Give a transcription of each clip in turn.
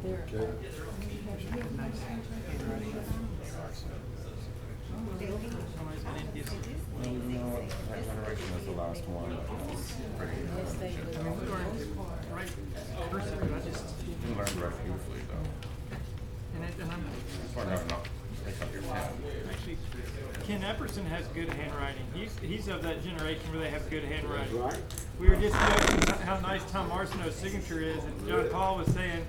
there. Okay. Well, you know what? That generation was the last one. Pretty Yes, they good. would. I mean, we learned right person, I just, You learned right beautifully, though. and I'm, It's hard enough not to take up your pen. actually, Ken Epperson has good handwriting. He's of that generation where they have good handwriting. Right. We were just joking about how nice Tom Arsenault's signature is, and John Paul was saying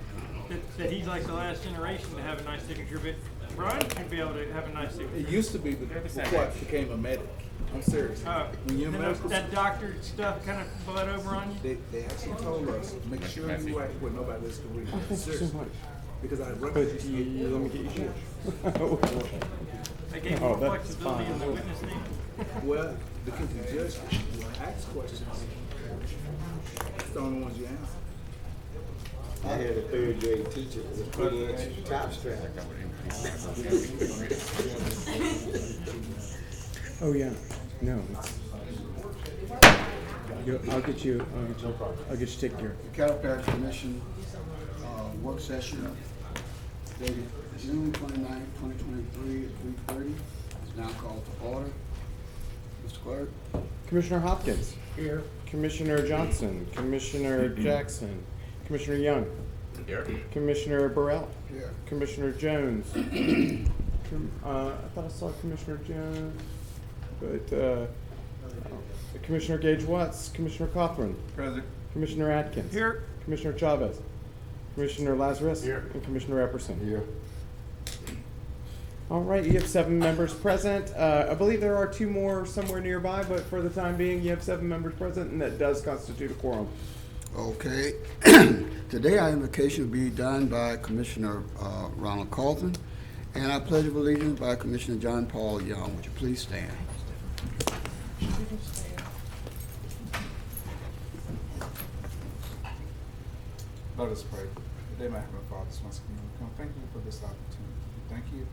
that he's like the last generation to have a nice signature, but Brian should be able to have a nice signature. It used to be before I became a medic. I'm serious. When you're in Then medical that school, doctor stuff kind of bled over on you? they actually told us, make sure you write where nobody else can read it. Thank you so much. Because I But recognize let me get you yours. They gave Oh, more that's flexibility fine. in the witness stand. well, because the judge will ask questions. It's the only ones you answer. I had a third grade teacher with a 3-inch top strap. Oh yeah, no. I'll get you taken care of. The Caddo Parish Commission work session dated June 29, 2023 at 3:30 is now called to order. Mr. Clerk? Commissioner Hopkins. Here. Commissioner Johnson. Commissioner Jackson. Commissioner Young. Here. Commissioner Burrell. Here. Commissioner Jones. I thought I saw Commissioner Jones, but Commissioner Gage Watts, Commissioner Cothran, President. Commissioner Atkins, Here. Commissioner Chavez, Commissioner Lazarus, Here. and Commissioner Epperson. Here. All right, you have 7 members present. I believe there are 2 more somewhere nearby, but for the time being, you have 7 members present, and that does constitute a quorum. Okay. Today our invocation will be done by Commissioner Ronald Colton and our Pledge of Allegiance by Commissioner John Paul Young. Would you please stand? Let us pray. Today, my Heavenly Father, once again, we come thank you for this opportunity. We thank you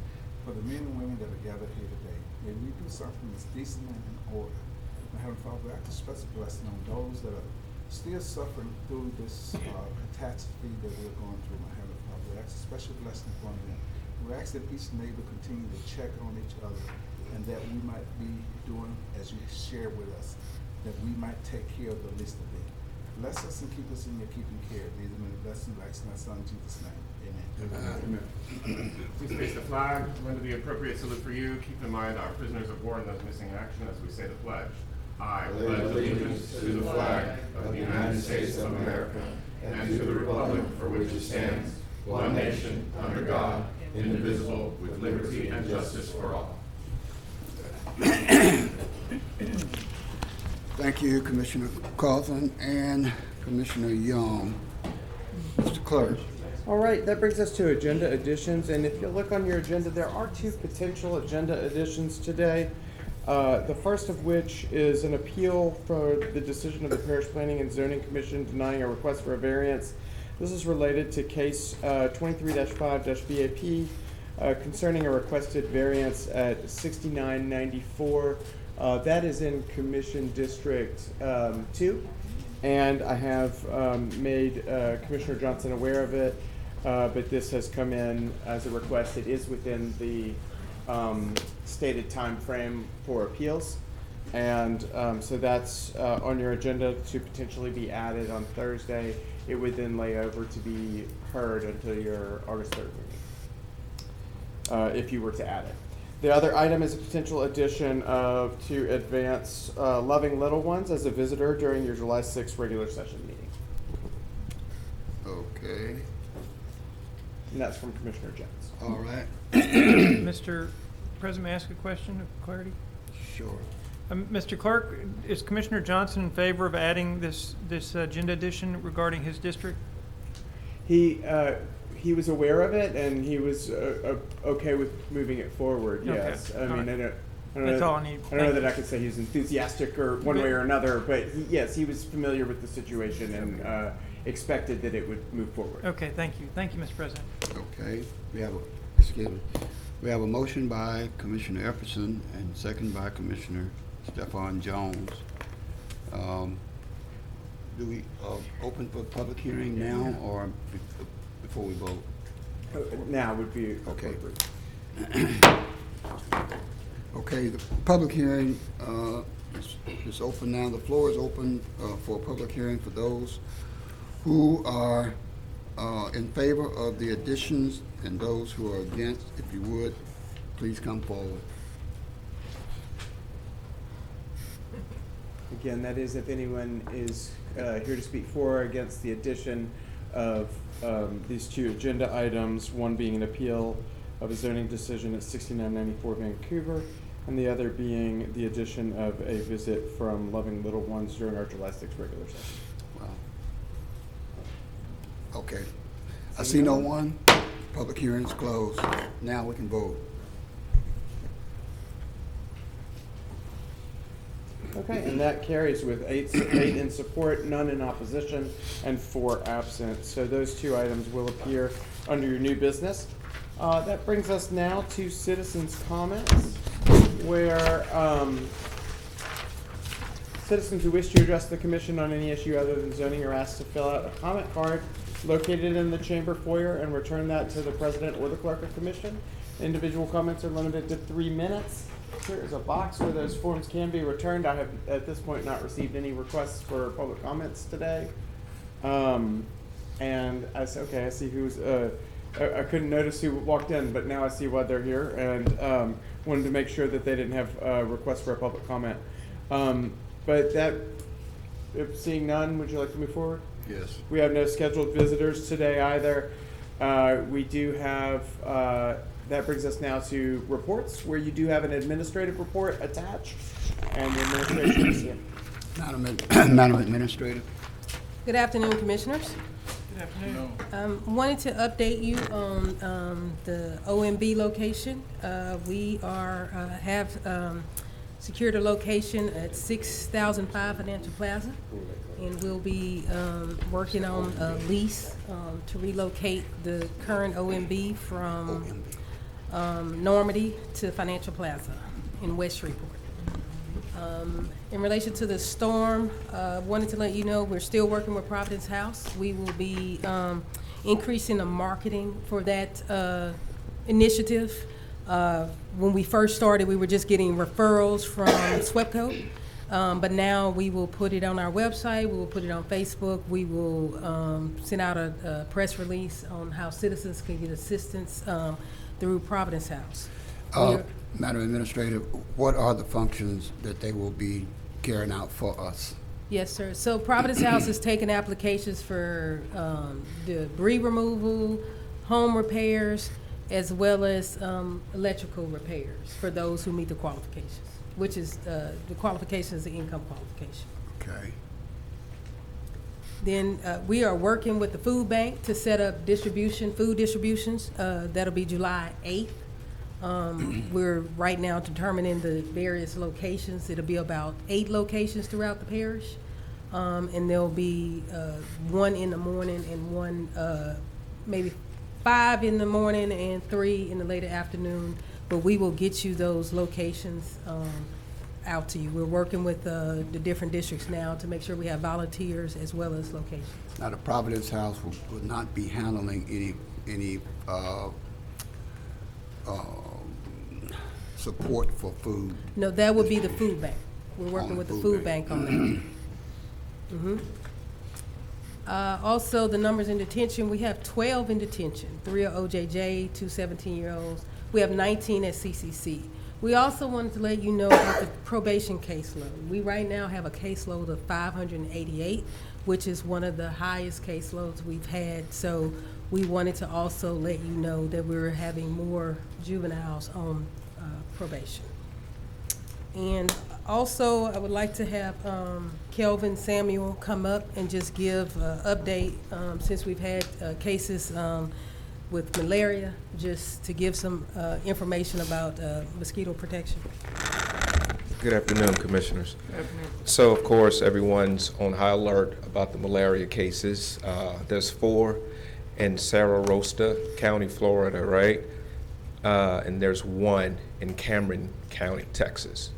for the men and women that are gathered here today. May we do something that's decent and in order. My Heavenly Father, we ask a special blessing on those that are still suffering through this catastrophe that we're going through. My Heavenly Father, we ask a special blessing upon them. We ask that each neighbor continue to check on each other, and that we might be doing as you share with us, that we might take care of the least of them. Bless us and keep us in your keeping care. These are many blessings, like my son, in Jesus' name. Amen. Please face the flag, render the appropriate salute for you. Keep in mind our prisoners of war and those missing in action as we say the pledge. I pledge allegiance to the flag of the United States of America and to the republic for which it stands, one nation, under God, indivisible, with liberty and justice for all. Thank you, Commissioner Colton and Commissioner Young. Mr. Clerk? All right, that brings us to agenda additions, and if you look on your agenda, there are 2 potential agenda additions today. The first of which is an appeal for the decision of the Parish Planning and Zoning Commission denying a request for a variance. This is related to case 23-5-BAP concerning a requested variance at 6994. That is in Commission District 2, and I have made Commissioner Johnson aware of it, but this has come in as a request. It is within the stated time frame for appeals, and so that's on your agenda to potentially be added on Thursday. It would then lay over to be heard until your August 3rd meeting, if you were to add it. The other item is a potential addition to advance Loving Little Ones as a visitor during your July 6th regular session meeting. Okay. And that's from Commissioner Jones. All right. Mr. President, may I ask a question of clarity? Sure. Mr. Clerk, is Commissioner Johnson in favor of adding this agenda addition regarding his district? He was aware of it, and he was okay with moving it forward. Okay. Yes, I mean, All right. I don't That's know, all I need. I don't know that I could say he's enthusiastic or one way or another, but yes, he was familiar with the situation and expected that it would move forward. Okay, thank you. Thank you, Mr. President. Okay. We have a motion by Commissioner Epperson and second by Commissioner Stephon Jones. Do we open for public hearing now, or before we vote? Now would be Okay. appropriate. Okay, the public hearing is open now. The floor is open for a public hearing for those who are in favor of the additions and those who are against. If you would, please come forward. Again, that is if anyone is here to speak for or against the addition of these two agenda items, one being an appeal of a zoning decision at 6994 Vancouver, and the other being the addition of a visit from Loving Little Ones during our July 6th regular session. Wow. Okay. I see no one. Public hearing is closed. Now we can vote. Okay, and that carries with eight in support, none in opposition, and 4 absent. So those 2 items will appear under your new business. That brings us now to citizens' comments, where citizens who wish to address the commission on any issue other than zoning are asked to fill out a comment card located in the chamber foyer and return that to the president or the clerk of commission. Individual comments are limited to 3 minutes. There is a box where those forms can be returned. I have at this point not received any requests for public comments today. And I said, okay, I see who's, I couldn't notice who walked in, but now I see why they're here, and wanted to make sure that they didn't have requests for a public comment. But that, if seeing none, would you like to move forward? Yes. We have no scheduled visitors today either. We do have, that brings us now to reports, where you do have an administrative report attached, and the administration is here. Madam Administrator. Good afternoon, Commissioners. Good afternoon. Wanted to update you on the OMB location. We have secured a location at 6005 Financial Plaza, and we'll be working on a lease to relocate the current OMB from Normandy to Financial Plaza in West Shreveport. In relation to the storm, wanted to let you know we're still working with Providence House. We will be increasing the marketing for that initiative. When we first started, we were just getting referrals from SWEPCO, but now we will put it on our website, we will put it on Facebook, we will send out a press release on how citizens can get assistance through Providence House. Madam Administrator, what are the functions that they will be carrying out for us? Yes, sir. So Providence House is taking applications for debris removal, home repairs, as well as electrical repairs for those who meet the qualifications, which is the qualification is the income qualification. Okay. Then we are working with the food bank to set up food distributions. That'll be July 8th. We're right now determining the various locations. It'll be about 8 locations throughout the parish. And there'll be 1 in the morning and 1, maybe 5 in the morning and 3 in the later afternoon. But we will get you those locations out to you. We're working with the different districts now to make sure we have volunteers as well as locations. Now, the Providence House will not be handling any support for food. No, that would be the food bank. We're working with the food bank on that. Mm-hmm. Also, the numbers in detention, we have 12 in detention, 3 are OJJ, 2 17-year-olds. We have 19 at CCC. We also wanted to let you know about the probation caseload. We right now have a caseload of 588, which is one of the highest caseloads we've had. So we wanted to also let you know that we're having more juveniles on probation. And also, I would like to have Kelvin Samuel come up and just give an update since we've had cases with malaria, just to give some information about mosquito protection. Good afternoon, Commissioners. Good afternoon. So, of course, everyone's on high alert about the malaria cases. There's 4 in Sarasota County, Florida, right? And there's 1 in Cameron County, Texas.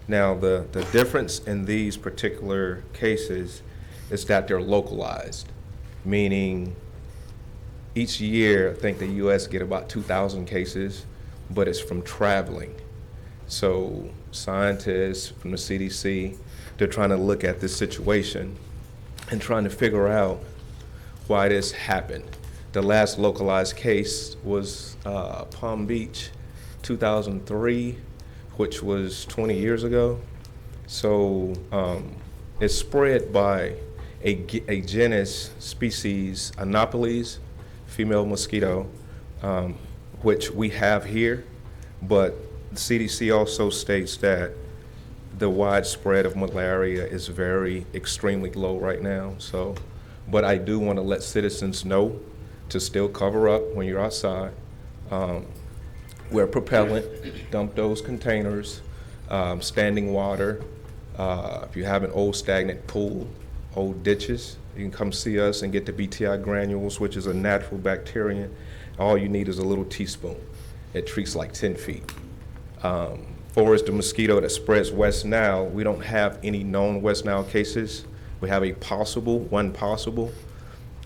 Now, the difference in these particular cases is that they're localized, meaning Each year, I think the US get about 2,000 cases, but it's from traveling. So scientists from the CDC, they're trying to look at this situation and trying to figure out why this happened. The last localized case was Palm Beach, 2003, which was 20 years ago. So it's spread by a genus species, Anopheles, female mosquito, which we have here, but the CDC also states that the widespread of malaria is extremely low right now. So, but I do want to let citizens know to still cover up when you're outside. Wear propellant, dump those containers, standing water. If you have an old stagnant pool, old ditches, you can come see us and get the BTI granules, which is a natural bacterium. All you need is a little teaspoon. It treats like 10 feet. Forest, the mosquito that spreads West Nile, we don't have any known West Nile cases. We have one possible,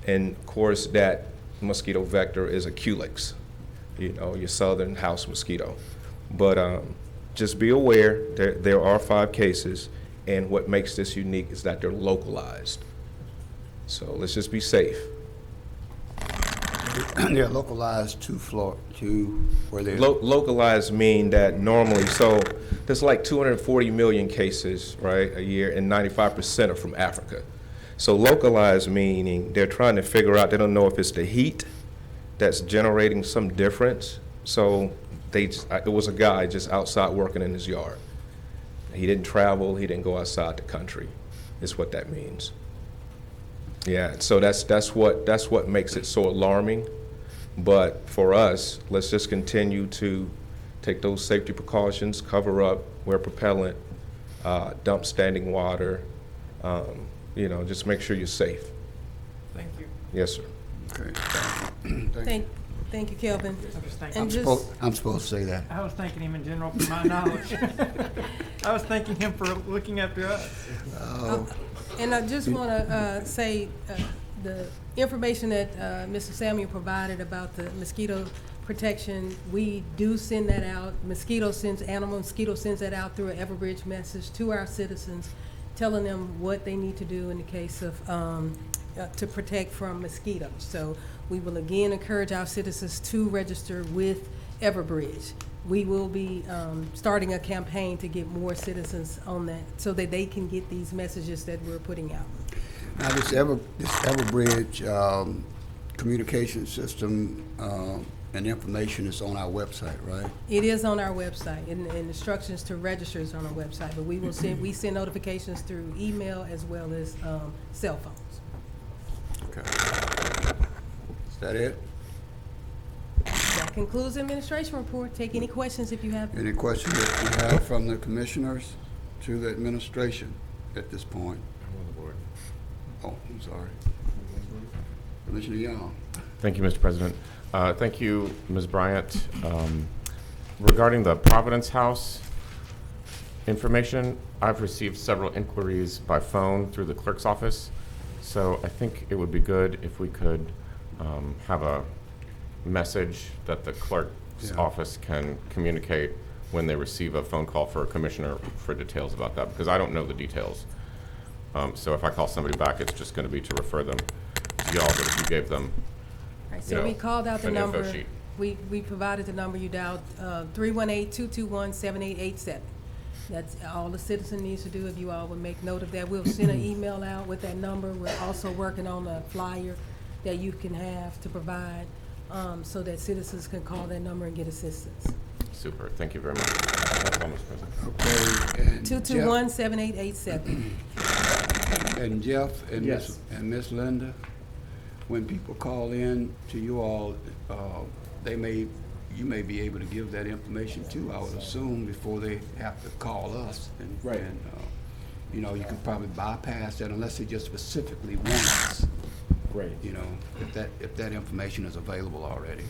and of course that mosquito vector is a Culex, your southern house mosquito. But just be aware there are 5 cases, and what makes this unique is that they're localized. So let's just be safe. They're localized to where they're. Localized mean that normally, so there's like 240 million cases, right, a year, and 95% are from Africa. So localized meaning they're trying to figure out, they don't know if it's the heat that's generating some difference. So it was a guy just outside working in his yard. He didn't travel, he didn't go outside the country, is what that means. Yeah, so that's what makes it so alarming. But for us, let's just continue to take those safety precautions, cover up, wear propellant, dump standing water, just make sure you're safe. Thank you. Yes, sir. Okay. Thank you, Kelvin. I'm supposed to say that. I was thanking him in general for my knowledge. I was thanking him for looking after us. And I just want to say the information that Mr. Samuel provided about the mosquito protection, we do send that out. Mosquito sends that out through an Everbridge message to our citizens, telling them what they need to do in the case of to protect from mosquitoes. So we will again encourage our citizens to register with Everbridge. We will be starting a campaign to get more citizens on that so that they can get these messages that we're putting out. Now, this Everbridge communication system and information is on our website, right? It is on our website, and instructions to register is on our website, but we send notifications through email as well as cell phones. Okay. Is that it? That concludes the administration report. Take any questions if you have. Any questions that you have from the commissioners to the administration at this point? I'm on the board. Oh, I'm sorry. Commissioner Young. Thank you, Mr. President. Thank you, Ms. Bryant. Regarding the Providence House information, I've received several inquiries by phone through the clerk's office. So I think it would be good if we could have a message that the clerk's office can communicate when they receive a phone call for a commissioner for details about that, because I don't know the details. So if I call somebody back, it's just going to be to refer them to y'all, but if you gave them, Right, so we called out the an info number. sheet. We provided the number you dialed, 318-221-7887. That's all the citizen needs to do. If you all would make note of that, we'll send an email out with that number. We're also working on a flyer that you can have to provide so that citizens can call that number and get assistance. Super. Thank you very much. That's all, Mr. President. Okay. And 221-7887. And Jeff and Yes. Miss Linda, when people call in to you all, you may be able to give that information too, I would assume, before they have to call us. And, Right. And, you can probably bypass that unless they just specifically want us. Great. If that information is available already.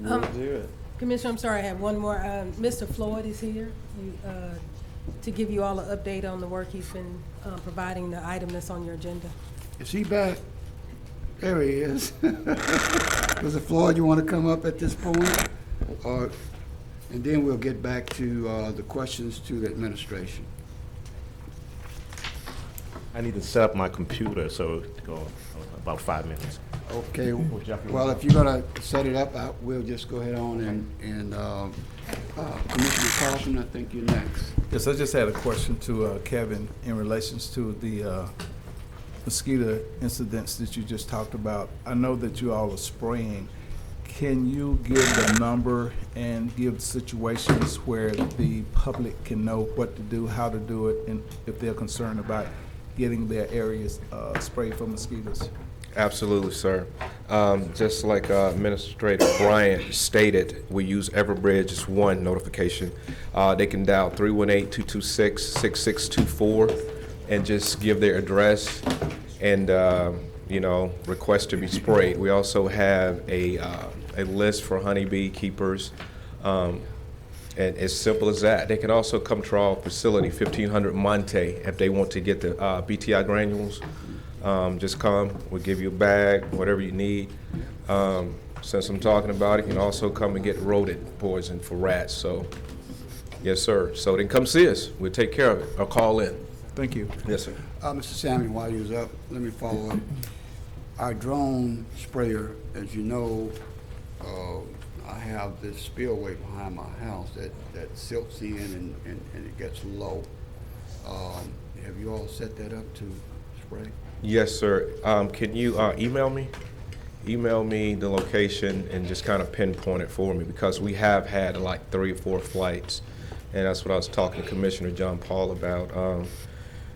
We'll do it. Commissioner, I'm sorry, I have one more. Mr. Floyd is here to give you all an update on the work he's been providing, the item that's on your agenda. Is he back? There he is. Mr. Floyd, you want to come up at this point? And then we'll get back to the questions to the administration. I need to set up my computer, so go about 5 minutes. Okay, well, if you're gonna set it up, we'll just go ahead on and Commissioner Carlson, I think you're next. Yes, I just had a question to Kevin in relations to the mosquito incidents that you just talked about. I know that you all are spraying. Can you give the number and give situations where the public can know what to do, how to do it, and if they're concerned about getting their areas sprayed for mosquitoes? Absolutely, sir. Just like Administrator Bryant stated, we use Everbridge as one notification. They can dial 318-226-6624 and just give their address and request to be sprayed. We also have a list for honeybee keepers, and as simple as that. They can also come to our facility, 1500 Monte, if they want to get the BTI granules. Just come, we'll give you a bag, whatever you need. Since I'm talking about it, you can also come and get rodent poison for rats. So, yes, sir. So then come see us. We'll take care of it, or call in. Thank you. Yes, sir. Mr. Salmon, while you was up, let me follow up. Our drone sprayer, as you know, I have this spillway behind my house that silts in and it gets low. Have you all set that up to spray? Yes, sir. Can you email me? Email me the location and just kind of pinpoint it for me, because we have had like 3 or 4 flights, and that's what I was talking to Commissioner John Paul about.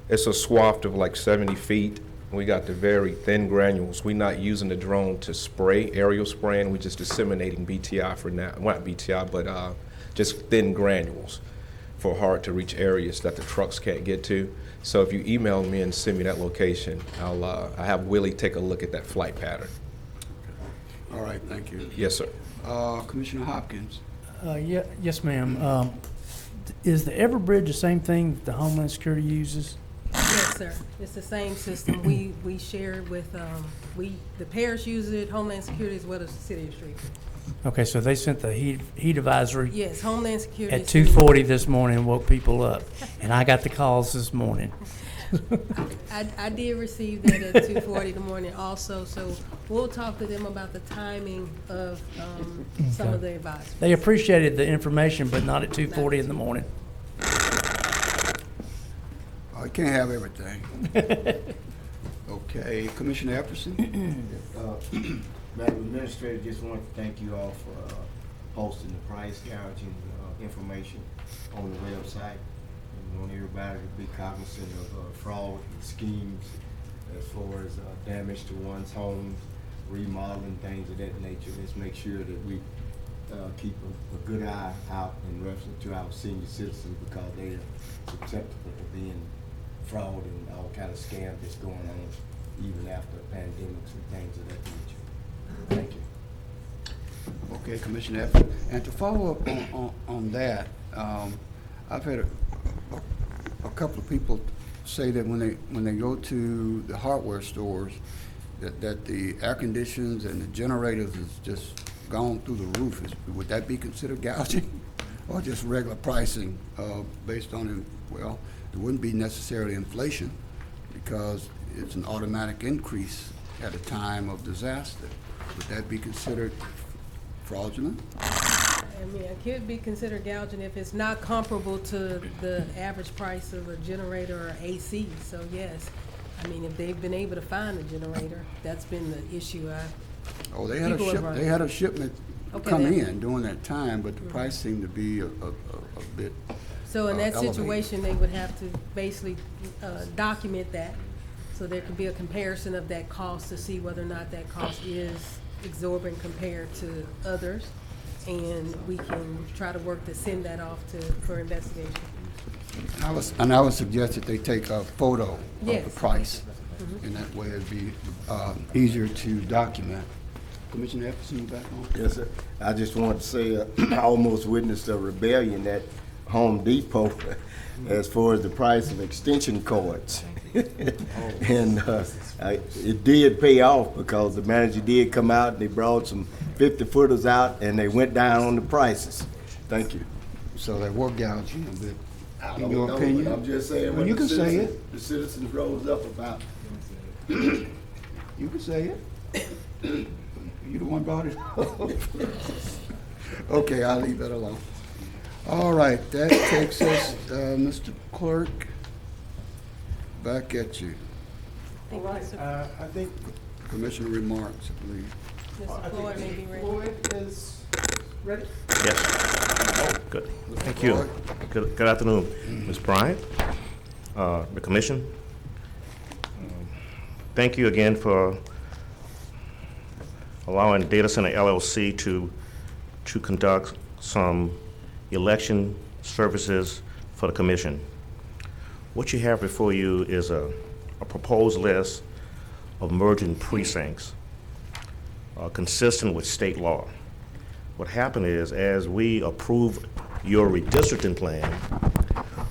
It's a swath of like 70 feet. We got the very thin granules. We're not using the drone to spray, aerial spraying. We're just disseminating BTI for now. Well, not BTI, but just thin granules for hard to reach areas that the trucks can't get to. So if you email me and send me that location, I'll have Willie take a look at that flight pattern. All right, thank you. Yes, sir. Commissioner Hopkins. Yes, ma'am. Is the Everbridge the same thing that the Homeland Security uses? Yes, sir. It's the same system. We share it with, the parish uses it, Homeland Security, as well as the city of Shreveport. Okay, so they sent the heat advisory Yes, Homeland Security. at 2:40 this morning and woke people up, and I got the calls this morning. I did receive that at 2:40 in the morning also, so we'll talk to them about the timing of some of the advisories. They appreciated the information, but not at 2:40 in the morning. You can't have everything. Okay, Commissioner Epperson. Madam Administrator, just want to thank you all for posting the price gouging information on the website. And we want everybody to be cognizant of fraud and schemes as far as damage to one's home, remodeling, things of that nature. Let's make sure that we keep a good eye out in reference to our senior citizens, because they are susceptible to being fraud and all kind of scams that's going on even after pandemics and things of that nature. Thank you. Okay, Commissioner Epperson. And to follow up on that, I've had a couple of people say that when they go to the hardware stores, that the air conditions and the generators is just gone through the roof. Would that be considered gouging, or just regular pricing based on, well, it wouldn't be necessarily inflation, because it's an automatic increase at a time of disaster. Would that be considered fraudulent? I mean, it could be considered gouging if it's not comparable to the average price of a generator or AC. So yes, I mean, if they've been able to find a generator, that's been the issue. Oh, they had a shipment Okay, come then. in during that time, but the price seemed to be a bit. So in that elevated. situation, they would have to basically document that, so there could be a comparison of that cost to see whether or not that cost is exorbitant compared to others, and we can try to work to send that off for investigation. And I would suggest that they take a photo of the Yes. price, and that way it'd be easier to document. Commissioner Epperson, you back on? Yes, sir. I just want to say I almost witnessed a rebellion at Home Depot as far as the price of extension cords. And it did pay off, because the manager did come out and they brought some 50-footers out, and they went down on the prices. Thank you. So they were gouging a bit. I In don't your know, opinion? but I'm just saying. Well, when you the can say citizens- it. The citizens rose up about. You can say it. You the one brought it up. Okay, I'll leave that alone. All right, that takes us, Mr. Clerk, back at you. Thank you, Mr. I think Commissioner remarks, I believe. Mr. Floyd may be ready. Floyd is ready. Yes. Oh, good. Thank you. Floyd? Good afternoon, Ms. Bryant, the commission. Thank you again for allowing Data Center LLC to conduct some election services for the commission. What you have before you is a proposed list of merging precincts consistent with state law. What happened is, as we approved your redistricting plan,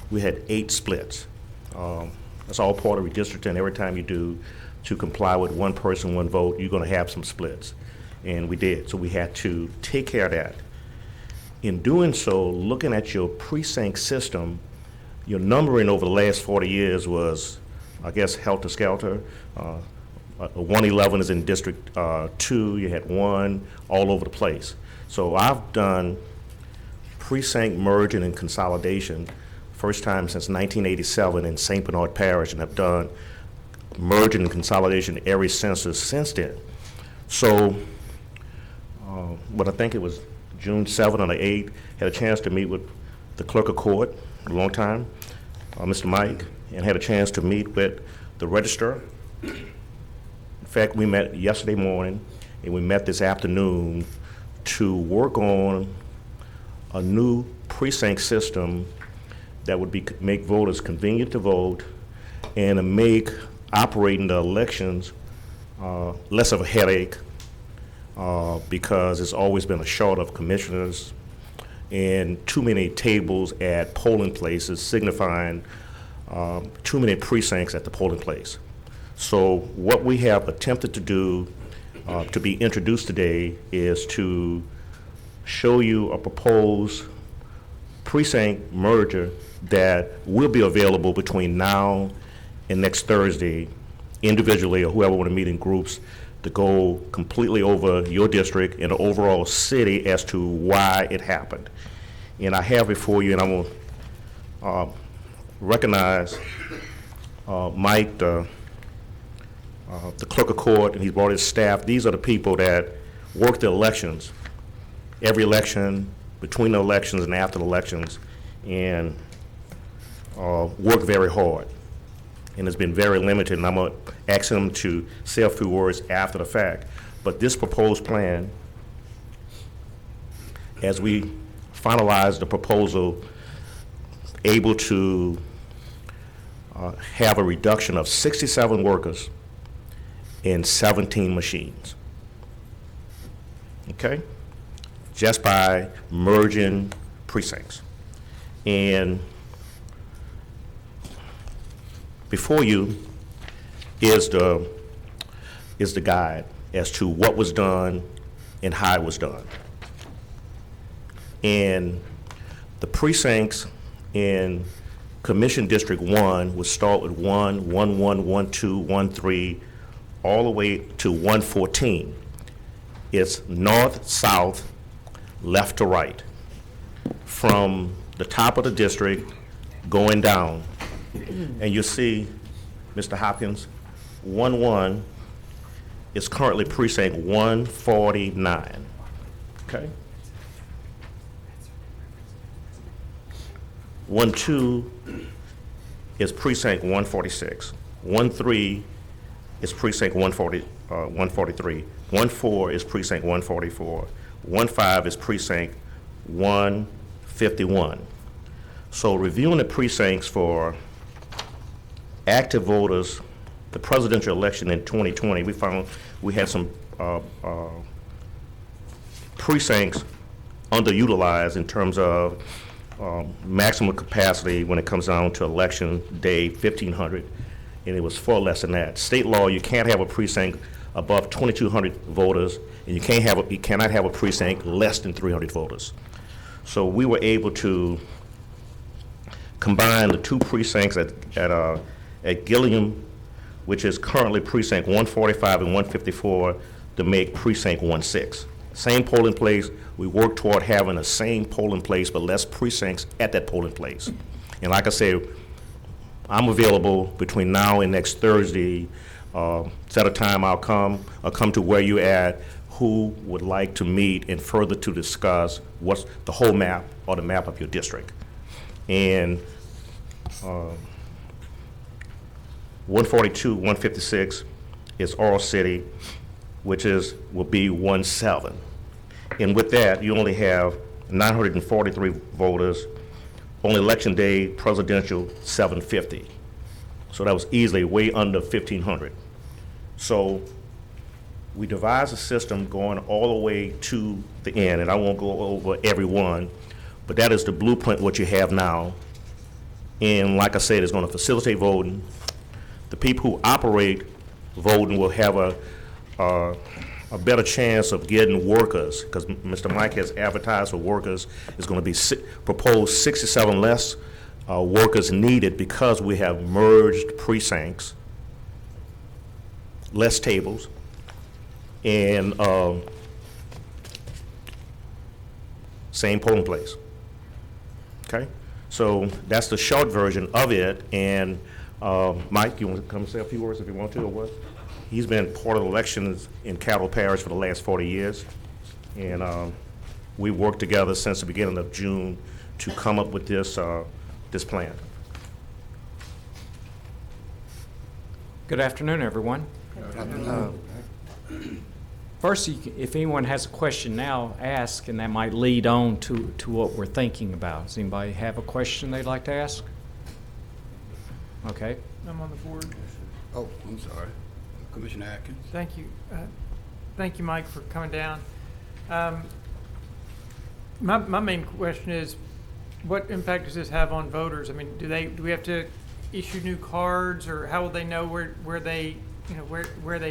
we had 8 splits. That's all part of redistricting. Every time you do to comply with one person, one vote, you're going to have some splits. And we did. So we had to take care of that. In doing so, looking at your precinct system, your numbering over the last 40 years was, I guess, helter-skelter. 111 is in District 2. You had 1 all over the place. So I've done precinct merging and consolidation, first time since 1987 in St. Bernard Parish, and have done merging and consolidation every census since then. So, but I think it was June 7th or the 8th, had a chance to meet with the clerk of court, a long time, Mr. Mike, and had a chance to meet with the registrar. In fact, we met yesterday morning, and we met this afternoon to work on a new precinct system that would make voters convenient to vote and to make operating the elections less of a headache, because it's always been a short of commissioners and too many tables at polling places signifying too many precincts at the polling place. So what we have attempted to do to be introduced today is to show you a proposed precinct merger that will be available between now and next Thursday, individually or whoever want to meet in groups, to go completely over your district and the overall city as to why it happened. And I have before you, and I will recognize Mike, the clerk of court, and he's brought his staff. These are the people that work the elections, every election, between the elections and after the elections, and work very hard. And it's been very limited, and I'm going to ask them to say a few words after the fact. But this proposed plan, as we finalize the proposal, able to have a reduction of 67 workers and 17 machines. Okay? Just by merging precincts. And before you is the guide as to what was done and how it was done. And the precincts in Commission District 1 would start with 1, 1, 1, 1, 2, 1, 3, all the way to 114. It's north, south, left to right. From the top of the district going down. And you see, Mr. Hopkins, 1-1 is currently precinct 149, okay? 1-2 is precinct 146. 1-3 is precinct 143. 1-4 is precinct 144. 1-5 is precinct 151. So reviewing the precincts for active voters, the presidential election in 2020, we found we had some precincts underutilized in terms of maximum capacity when it comes down to election day, 1,500, and it was far less than that. State law, you can't have a precinct above 2,200 voters, and you cannot have a precinct less than 300 voters. So we were able to combine the two precincts at Gilliam, which is currently precinct 145 and 154, to make precinct 16. Same polling place. We work toward having the same polling place, but less precincts at that polling place. And like I said, I'm available between now and next Thursday. Set a time, I'll come to where you're at, who would like to meet and further to discuss what's the whole map or the map of your district. And 142, 156 is Oral City, which will be 17. And with that, you only have 943 voters. On election day, presidential, 750. So that was easily way under 1,500. So we devised a system going all the way to the end, and I won't go over every one, but that is the blueprint what you have now. And like I said, it's going to facilitate voting. The people who operate voting will have a better chance of getting workers, because Mr. Mike has advertised for workers. It's going to be proposed 67 less workers needed because we have merged precincts, less tables, and same polling place. Okay? So that's the short version of it. And Mike, you want to come say a few words if you want to, or what? He's been part of the elections in Caddo Parish for the last 40 years. And we worked together since the beginning of June to come up with this plan. Good afternoon, everyone. First, if anyone has a question now, ask, and that might lead on to what we're thinking about. Does anybody have a question they'd like to ask? Okay. I'm on the board. Oh, I'm sorry. Commissioner Atkins. Thank you. Thank you, Mike, for coming down. My main question is, what impact does this have on voters? I mean, do we have to issue new cards, or how will they know where they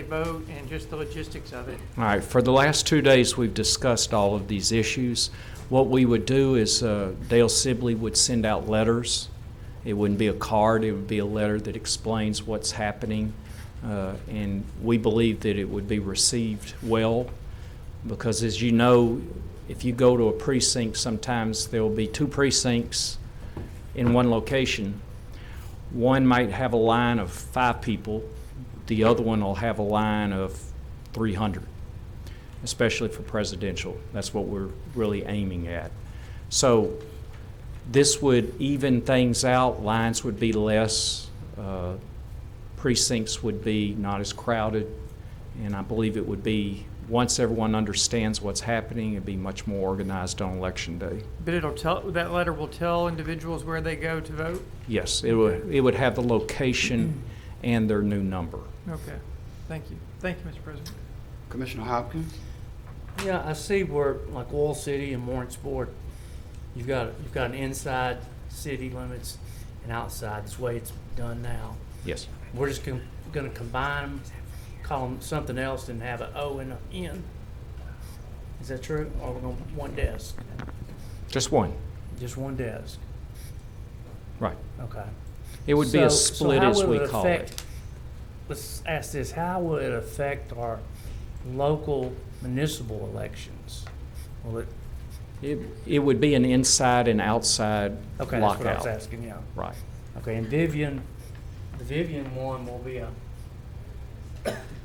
vote, and just the logistics of it? All right. For the last 2 days, we've discussed all of these issues. What we would do is Dale Sibley would send out letters. It wouldn't be a card. It would be a letter that explains what's happening. And we believe that it would be received well, because as you know, if you go to a precinct, sometimes there will be 2 precincts in one location. One might have a line of 5 people. The other one will have a line of 300, especially for presidential. That's what we're really aiming at. So this would even things out. Lines would be less. Precincts would be not as crowded. And I believe it would be, once everyone understands what's happening, it'd be much more organized on Election Day. But that letter will tell individuals where they go to vote? Yes, it would have the location and their new number. Okay. Thank you. Thank you, Mr. President. Commissioner Hopkins. Yeah, I see where, like Oil City and Warrensport, you've got an inside city limits and outside. That's the way it's done now. Yes. We're just going to combine them, call them something else, and have an O and an N. Is that true? Or we're going to one desk? Just one. Just one desk. Right. Okay. It would be a So split, how as will we it call affect, it. let's ask this, how will it affect our local municipal elections? Will it, It would be an inside and outside okay, lockout. that's what I was asking, yeah. Right. Okay, and the Vivian one will be it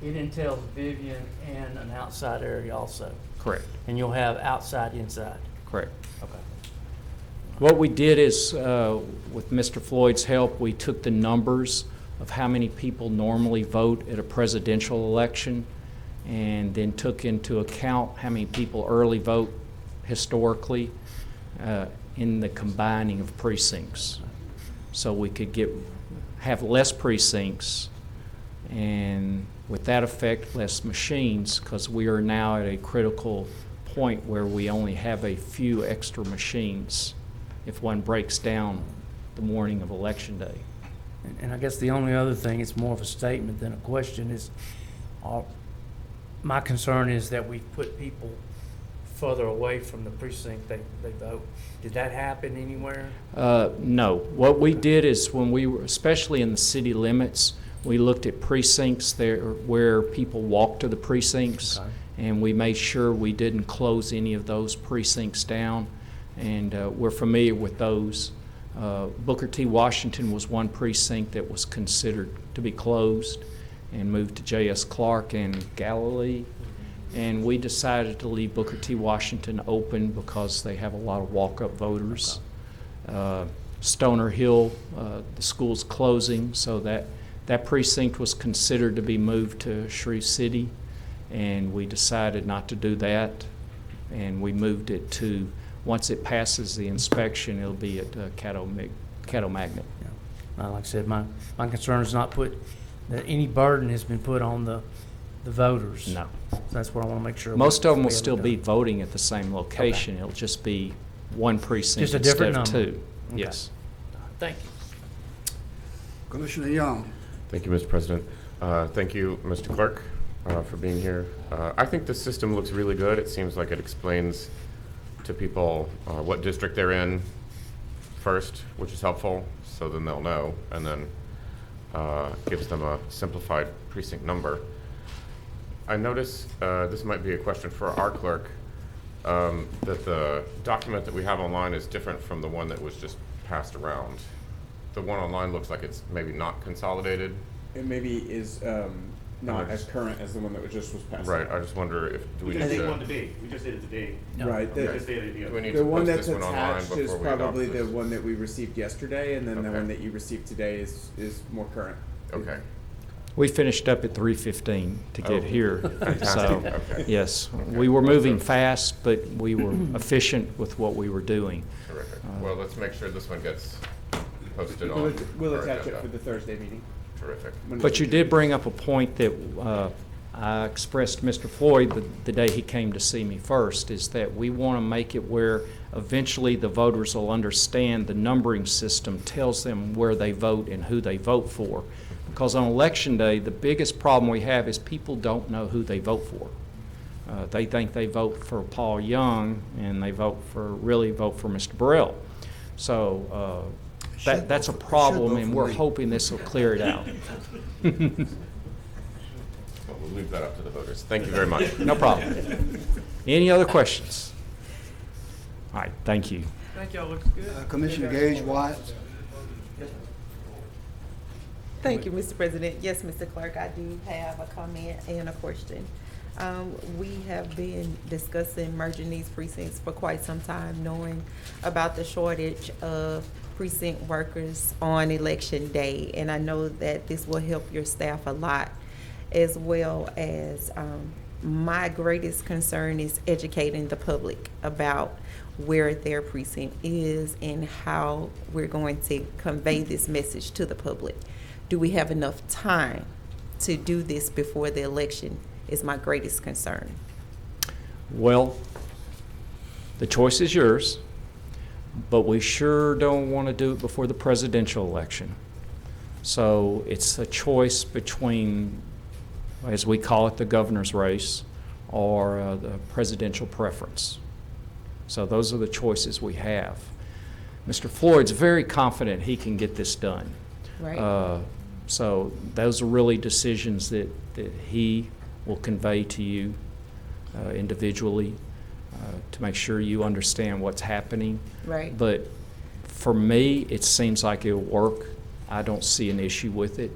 entails Vivian and an outside area also. Correct. And you'll have outside, inside. Correct. Okay. What we did is, with Mr. Floyd's help, we took the numbers of how many people normally vote at a presidential election, and then took into account how many people early vote historically in the combining of precincts. So we could have less precincts, and with that effect, less machines, because we are now at a critical point where we only have a few extra machines if one breaks down the morning of Election Day. And I guess the only other thing, it's more of a statement than a question, is my concern is that we put people further away from the precinct they vote. Did that happen anywhere? No. What we did is when we were, especially in the city limits, we looked at precincts there where people walk to the precincts, Okay. and we made sure we didn't close any of those precincts down, and we're familiar with those. Booker T. Washington was one precinct that was considered to be closed and moved to J.S. Clark and Galilee. And we decided to leave Booker T. Washington open because they have a lot of walk-up voters. Stoner Hill, the school's closing, so that precinct was considered to be moved to Shreve City, and we decided not to do that. And we moved it to, once it passes the inspection, it'll be at Caddo Magnet. Yeah. Like I said, my concern is not that any burden has been put on the voters. No. So that's what I want to make sure. Most of them will we still haven't be done. voting at the same location. It'll just be one precinct Just a instead different of number. two. Okay. Yes. Thank you. Commissioner Young. Thank you, Mr. President. Thank you, Mr. Clerk, for being here. I think the system looks really good. It seems like it explains to people what district they're in first, which is helpful, so then they'll know, and then gives them a simplified precinct number. I notice, this might be a question for our clerk, that the document that we have online is different from the one that was just passed around. The one online looks like it's maybe not consolidated. It maybe is not as current as the one that was passed. Right, I just wonder if, do we need to? today. We just did it today. Right. Okay. The, Do we need the to one post that's this one online attached is before we adopt probably the this? one that we received yesterday, and then the Okay. one that you received today is more current. Okay. We finished up at 3:15 to get Oh, here. fantastic. So, Okay. yes, Okay. we were moving fast, but we were efficient with what we were doing. Terrific. Well, let's make sure this one gets posted We'll, on. we'll our attach it agenda. for the Thursday meeting. Terrific. when But it's- you did bring up a point that I expressed to Mr. Floyd the day he came to see me first, is that we want to make it where eventually the voters will understand the numbering system tells them where they vote and who they vote for. Because on Election Day, the biggest problem we have is people don't know who they vote for. They think they vote for Paul Young, and they really vote for Mr. Burrell. So that's a problem, and we're hoping this will clear it out. Well, we'll leave that up to the voters. Thank you very much. No problem. Any other questions? All right, thank you. Thank y'all, looks good. Commissioner Gage Watts. Thank you, Mr. President. Yes, Mr. Clerk, I do have a comment and a question. We have been discussing merging these precincts for quite some time, knowing about the shortage of precinct workers on election day. And I know that this will help your staff a lot, as well as my greatest concern is educating the public about where their precinct is and how we're going to convey this message to the public. Do we have enough time to do this before the election is my greatest concern. Well, the choice is yours, but we sure don't want to do it before the presidential election. So it's a choice between, as we call it, the governor's race or the presidential preference. So those are the choices we have. Mr. Floyd's very confident he can get this done. Right. So those are really decisions that he will convey to you individually to make sure you understand what's happening. Right. But for me, it seems like it'll work. I don't see an issue with it,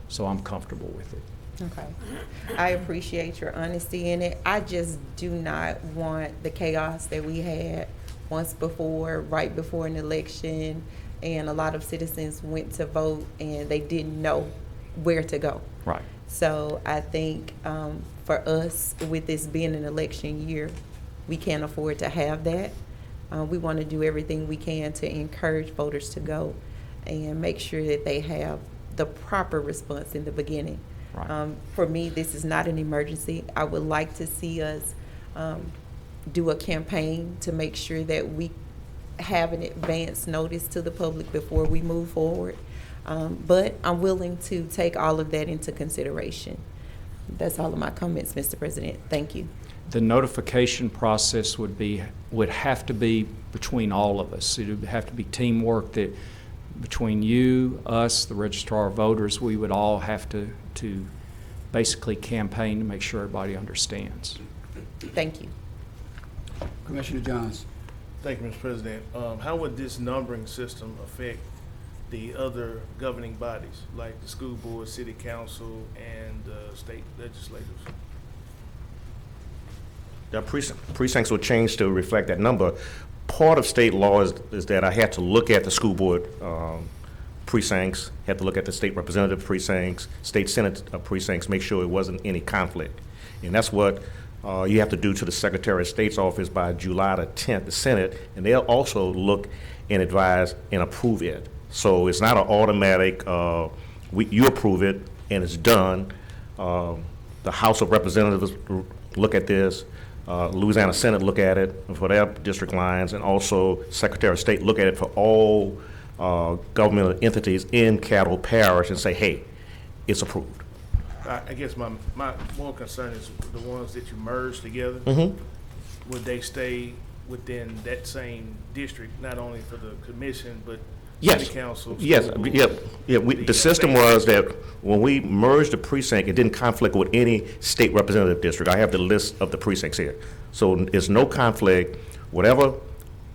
so I'm comfortable with it. Okay. I appreciate your honesty in it. I just do not want the chaos that we had once before, right before an election, and a lot of citizens went to vote and they didn't know where to go. Right. So I think for us, with this being an election year, we can't afford to have that. We want to do everything we can to encourage voters to go and make sure that they have the proper response in the beginning. Right. For me, this is not an emergency. I would like to see us do a campaign to make sure that we have an advance notice to the public before we move forward. But I'm willing to take all of that into consideration. That's all of my comments, Mr. President. Thank you. The notification process would have to be between all of us. It would have to be teamwork that between you, us, the registrar of voters, we would all have to basically campaign to make sure everybody understands. Thank you. Commissioner Johns. Thank you, Mr. President. How would this numbering system affect the other governing bodies, like the school board, city council, and state legislators? The precincts will change to reflect that number. Part of state law is that I had to look at the school board precincts, had to look at the state representative precincts, state senate precincts, make sure it wasn't any conflict. And that's what you have to do to the Secretary of State's office by July the 10th, the Senate, and they'll also look and advise and approve it. So it's not an automatic, you approve it and it's done. The House of Representatives look at this. Louisiana Senate look at it for their district lines, and also Secretary of State look at it for all governmental entities in Caddo Parish and say, hey, it's approved. I guess my more concern is the ones that you merge together. Would they stay within that same district, not only for the commission, but city council? Yes, the system was that when we merged the precinct, it didn't conflict with any state representative district. I have the list of the precincts here. So there's no conflict. Whatever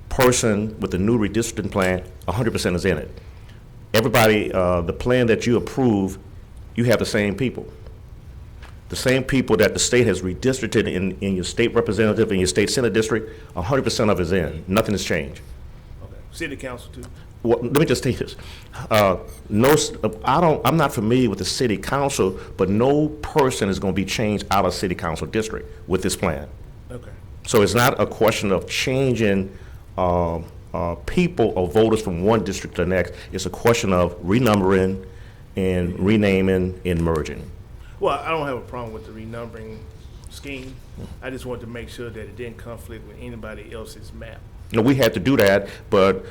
person with the new redistricting plan, 100% is in it. Everybody, the plan that you approve, you have the same people. The same people that the state has redistricted in your state representative and your state senate district, 100% of it is in. Nothing has changed. Okay. City council too? Well, let me just take this. I'm not familiar with the city council, but no person is going to be changed out of city council district with this plan. Okay. So it's not a question of changing people or voters from one district to the next. It's a question of renumbering and renaming and merging. Well, I don't have a problem with the renumbering scheme. I just wanted to make sure that it didn't conflict with anybody else's map. No, we had to do that, but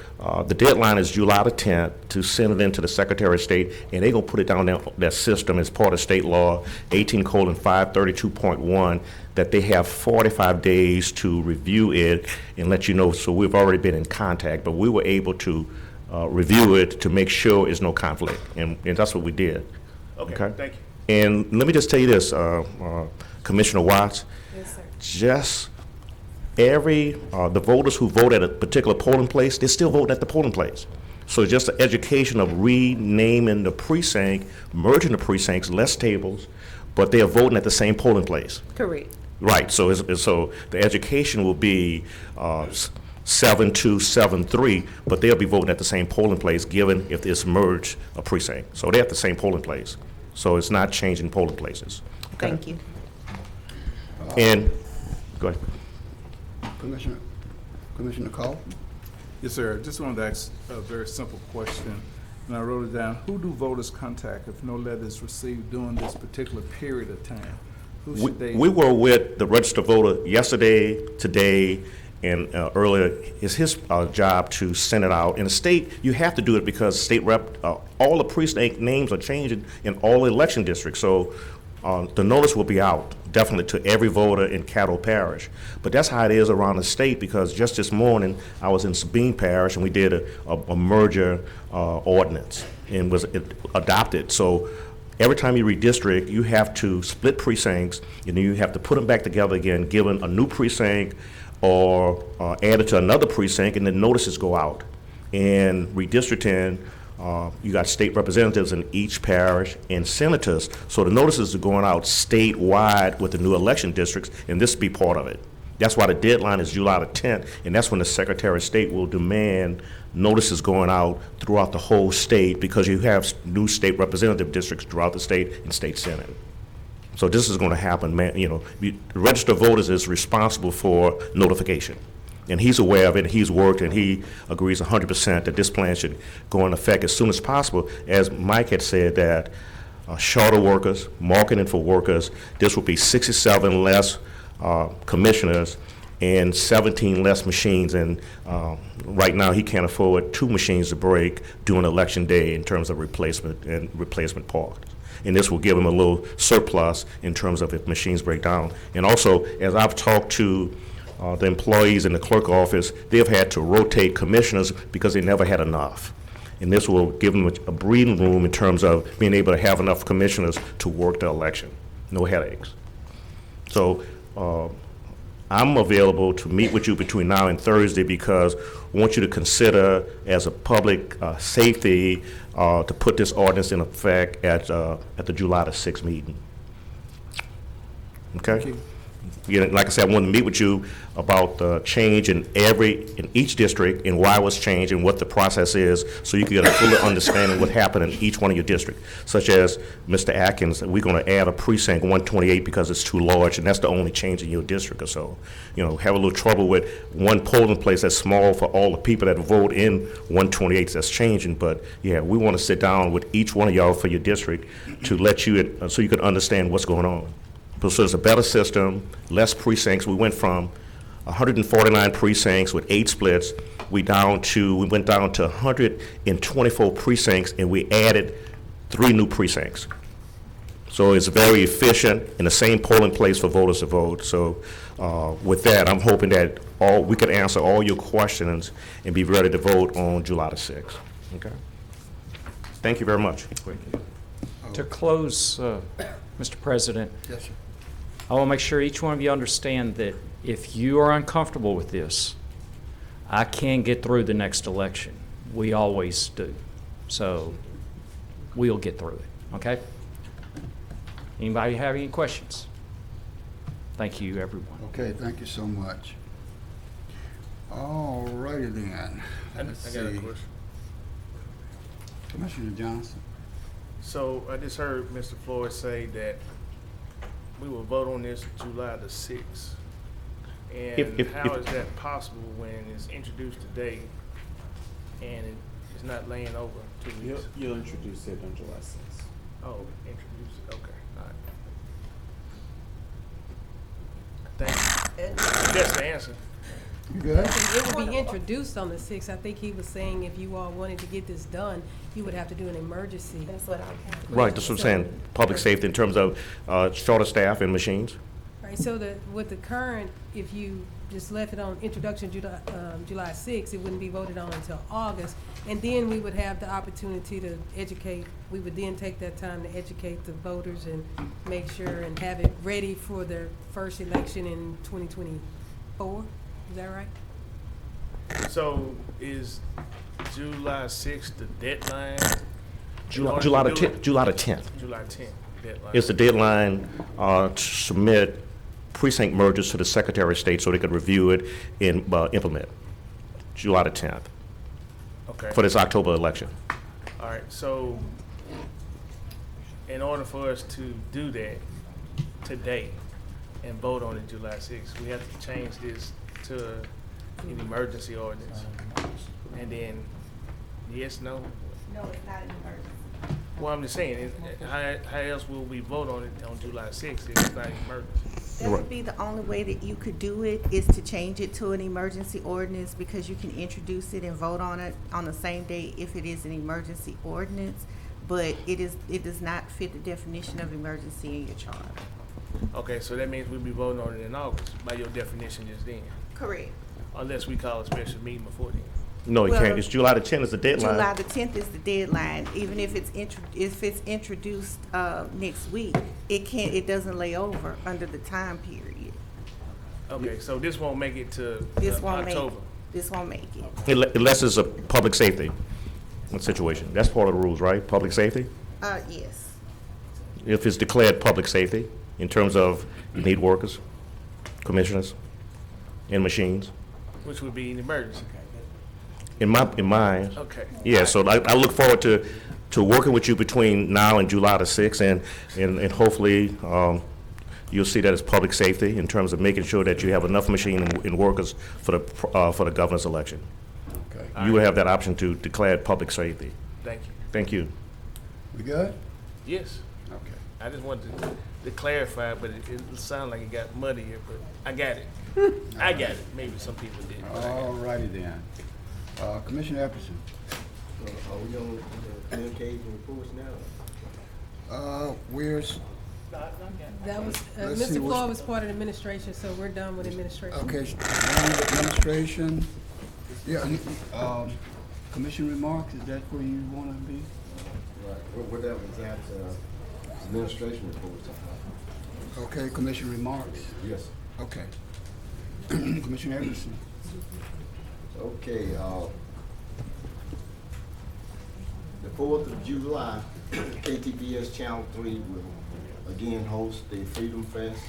the deadline is July the 10th to send it into the Secretary of State, and they're going to put it down that system as part of state law 18:532.1, that they have 45 days to review it and let you know. So we've already been in contact, but we were able to review it to make sure there's no conflict, and that's what we did. Okay, thank you. And let me just tell you this, Commissioner Watts. Yes, sir. Just the voters who vote at a particular polling place, they're still voting at the polling place. So just the education of renaming the precinct, merging the precincts, less tables, but they are voting at the same polling place. Correct. Right. So so the education will be 7273, but they'll be voting at the same polling place, given if it's merged a precinct. So they're at the same polling place. So it's not changing polling places. Okay. Thank you. And go ahead. Commissioner Call? Yes, sir. Just wanted to ask a very simple question, and I wrote it down. Who do voters contact if no letter is received during this particular period of time? Who should they? We were with the registered voter yesterday, today, and earlier. It's his job to send it out. In the state, you have to do it because state rep, all the precinct names are changing in all election districts. So the notice will be out definitely to every voter in Caddo Parish. But that's how it is around the state, because just this morning I was in Sabine Parish and we did a merger ordinance and was adopted. So every time you redistrict, you have to split precincts and then you have to put them back together again, given a new precinct or add it to another precinct, and then notices go out. And redistricting, you got state representatives in each parish and senators. So the notices are going out statewide with the new election districts, and this will be part of it. That's why the deadline is July the 10th, and that's when the Secretary of State will demand notices going out throughout the whole state, because you have new state representative districts throughout the state and state senate. So this is going to happen, man. You know, the registered voters is responsible for notification. And he's aware of it, and he's worked, and he agrees 100% that this plan should go into effect as soon as possible. As Mike had said, that shorter workers, marketing for workers, this will be 67 less commissioners and 17 less machines. And right now he can't afford 2 machines to break during election day in terms of replacement and replacement parts. and this will give them a little surplus in terms of if machines break down. And also, as I've talked to the employees in the clerk office, they've had to rotate commissioners because they never had enough. And this will give them a breathing room in terms of being able to have enough commissioners to work the election. No headaches. So I'm available to meet with you between now and Thursday because I want you to consider as a public safety to put this ordinance in effect at the July the 6th meeting. Okay? Yeah, like I said, I wanted to meet with you about the change in each district and why it was changed and what the process is, so you can get a fuller understanding of what happened in each one of your districts. Such as Mr. Atkins, we're going to add a precinct 128 because it's too large, and that's the only change in your district or so. You know, have a little trouble with one polling place that's small for all the people that vote in 128 that's changing. But yeah, we want to sit down with each one of y'all for your district to let you so you can understand what's going on. So it's a better system, less precincts. We went from 149 precincts with 8 splits. We went down to 124 precincts, and we added 3 new precincts. So it's very efficient in the same polling place for voters to vote. So with that, I'm hoping that we can answer all your questions and be ready to vote on July the 6th. Okay. Thank you very much. To close, Mr. President, Yes, sir. I want to make sure each one of you understand that if you are uncomfortable with this, I can get through the next election. We always do. So we'll get through it, okay? Anybody have any questions? Thank you, everyone. Okay, thank you so much. All righty then. I Let's got a see. question. Commissioner Johnson. So I just heard Mr. Floyd say that we will vote on this July the 6th. And how is that possible when it's introduced today and it's not laying over 2 weeks? You'll introduce it on July 6th. Oh, introduce it, okay, all right. Thank you. That's the answer. You good? It would be introduced on the 6th. I think he was saying if you all wanted to get this done, you would have to do an emergency. That's what Right, that's what I'm saying. Public safety in terms of shorter staff and machines. Right, so with the current, if you just left it on introduction July 6th, it wouldn't be voted on until August. And then we would have the opportunity to educate, we would then take that time to educate the voters and make sure and have it ready for their first election in 2024. Is that right? So is July 6th the deadline? July the 10th. July 10th deadline. It's the deadline to submit precinct mergers to the Secretary of State so they could review it and implement. July the 10th. Okay. For this October election. All right, so in order for us to do that today and vote on it July 6th, we have to change this to an emergency ordinance. And then, yes, no? No, it's not an emergency. Well, I'm just saying, how else will we vote on it on July 6th if it's not an emergency? That would be the only way that you could do it, is to change it to an emergency ordinance, because you can introduce it and vote on it on the same day if it is an emergency ordinance, but it does not fit the definition of emergency in your charter. Okay, so that means we'll be voting on it in August, by your definition just then, Correct. unless we call a special meeting before then. No, you Well, can't. It's July the 10th is the deadline. July the 10th is the deadline. Even if it's introduced next week, it doesn't lay over under the time period. Okay, so this won't make it to This won't make, October. this won't make it. Unless it's a public safety situation. That's part of the rules, right? Public safety? Yes. If it's declared public safety in terms of you need workers, commissioners, and machines. Which would be an emergency. In my Okay. yeah. So I look forward to working with you between now and July the 6th, and hopefully you'll see that as public safety in terms of making sure that you have enough machine and workers for the governor's election. Okay. You will have that option to declare it public safety. Thank you. Thank you. We good? Yes. Okay. I just wanted to clarify, but it sounded like it got muddy here, but I got it. I got it. Maybe some people didn't. but I got it. All righty then. Commissioner Epperson. Are we on the communication reports now? Where's, That was, Let's see Mr. what's- Floyd was part of the administration, so we're done with administration. okay, down with administration. Yeah, commission remarks, is that where you wanna be? Whatever is that, administration report. Okay, commission remarks. Yes. Okay. Commissioner Anderson. Okay, the 4th of July, KTBS Channel 3 will again host the Freedom Fest.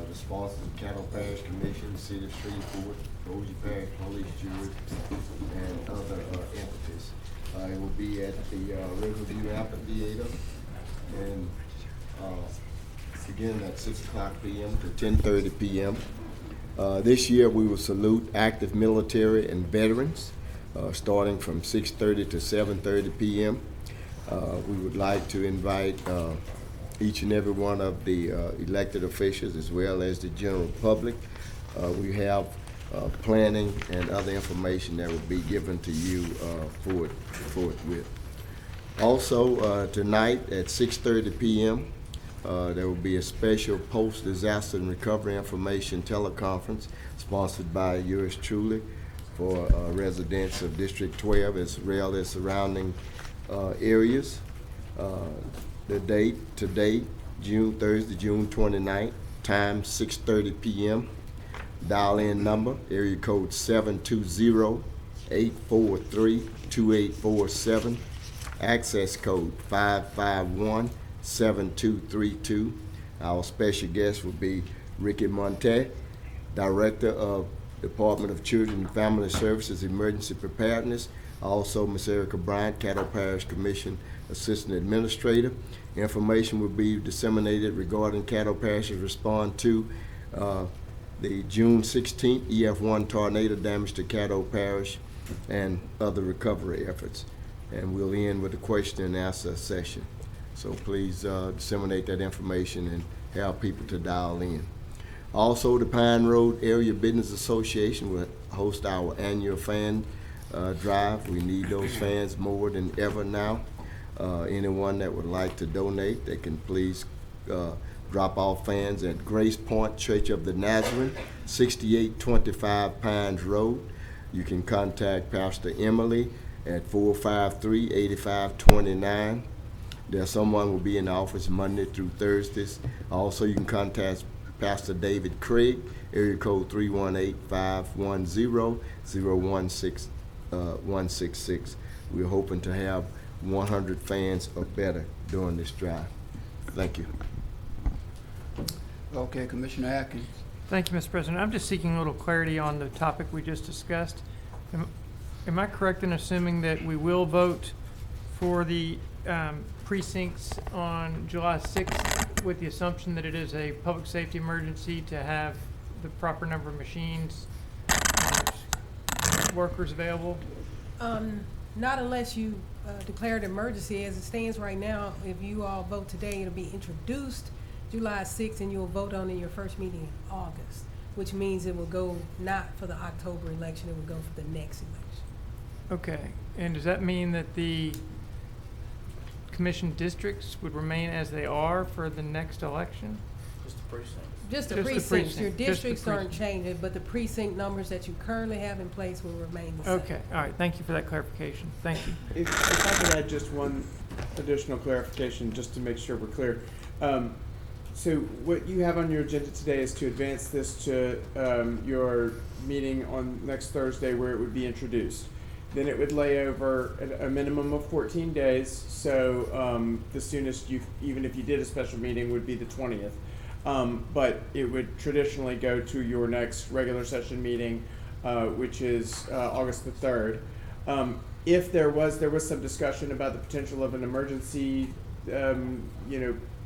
The sponsors of Caddo Parish Commission, the City of Shreveport, Bossier Parish Police Jury, and other entities. It will be at the Riverview Amphitheater, and begin at 6 o'clock p.m. to 10:30 p.m. This year, we will salute active military and veterans, starting from 6:30 to 7:30 p.m. We would like to invite each and every one of the elected officials, as well as the general public. We have planning and other information that will be given to you forthwith. Also, tonight at 6:30 p.m., there will be a special post-disaster and recovery information teleconference sponsored by yours truly for residents of District 12 as well as surrounding areas. The date today, Thursday, June 29th, time 6:30 p.m. Dial-in number, area code 720-843-2847. Access code 551-7232. Our special guest will be Ricky Monte, Director of Department of Children and Family Services Emergency Preparedness. Also, Ms. Erica Bryant, Caddo Parish Commission Assistant Administrator. Information will be disseminated regarding Caddo Parish's response to the June 16th EF1 tornado damage to Caddo Parish and other recovery efforts. And we'll end with a question and answer session. So please disseminate that information and have people to dial in. Also, the Pine Road Area Business Association will host our annual fan drive. We need those fans more than ever now. Anyone that would like to donate, they can please drop off fans at Grace Point Church of the Nazarene, 6825 Pines Road. You can contact Pastor Emily at 453-8529. There's someone will be in the office Monday through Thursdays. Also, you can contact Pastor David Craig, area code 318-510-0166. We're hoping to have 100 fans or better during this drive. Thank you. Okay, Commissioner Atkins. Thank you, Mr. President. I'm just seeking a little clarity on the topic we just discussed. Am I correct in assuming that we will vote for the precincts on July 6th with the assumption that it is a public safety emergency to have the proper number of machines and workers available? Not unless you declare an emergency. As it stands right now, if you all vote today, it'll be introduced July 6th, and you'll vote on it in your first meeting in August, which means it will go not for the October election, it will go for the next election. Okay, and does that mean that the commission districts would remain as they are for the next election? Just the precinct. Just the Just the precincts. Your precinct. Just the districts aren't precinct. changing, but the precinct numbers that you currently have in place will remain the same. Okay, all right, thank you for that clarification. Thank you. If I could add just one additional clarification, just to make sure we're clear. So what you have on your agenda today is to advance this to your meeting on next Thursday, where it would be introduced. Then it would lay over a minimum of 14 days, so the soonest even if you did a special meeting, would be the 20th. But it would traditionally go to your next regular session meeting, which is August the 3rd. If there was some discussion about the potential of an emergency,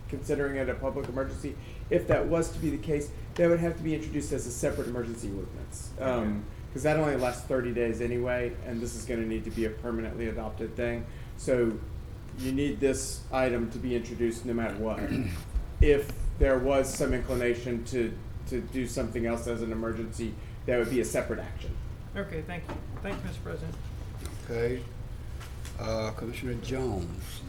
considering it a public emergency, if that was to be the case, that would have to be introduced as a separate emergency ordinance. Because that only lasts 30 days anyway, and this is going to need to be a permanently adopted thing. So you need this item to be introduced no matter what. If there was some inclination to do something else as an emergency, that would be a separate action. Okay, thank you. Thank you, Mr. President. Okay. Commissioner Jones.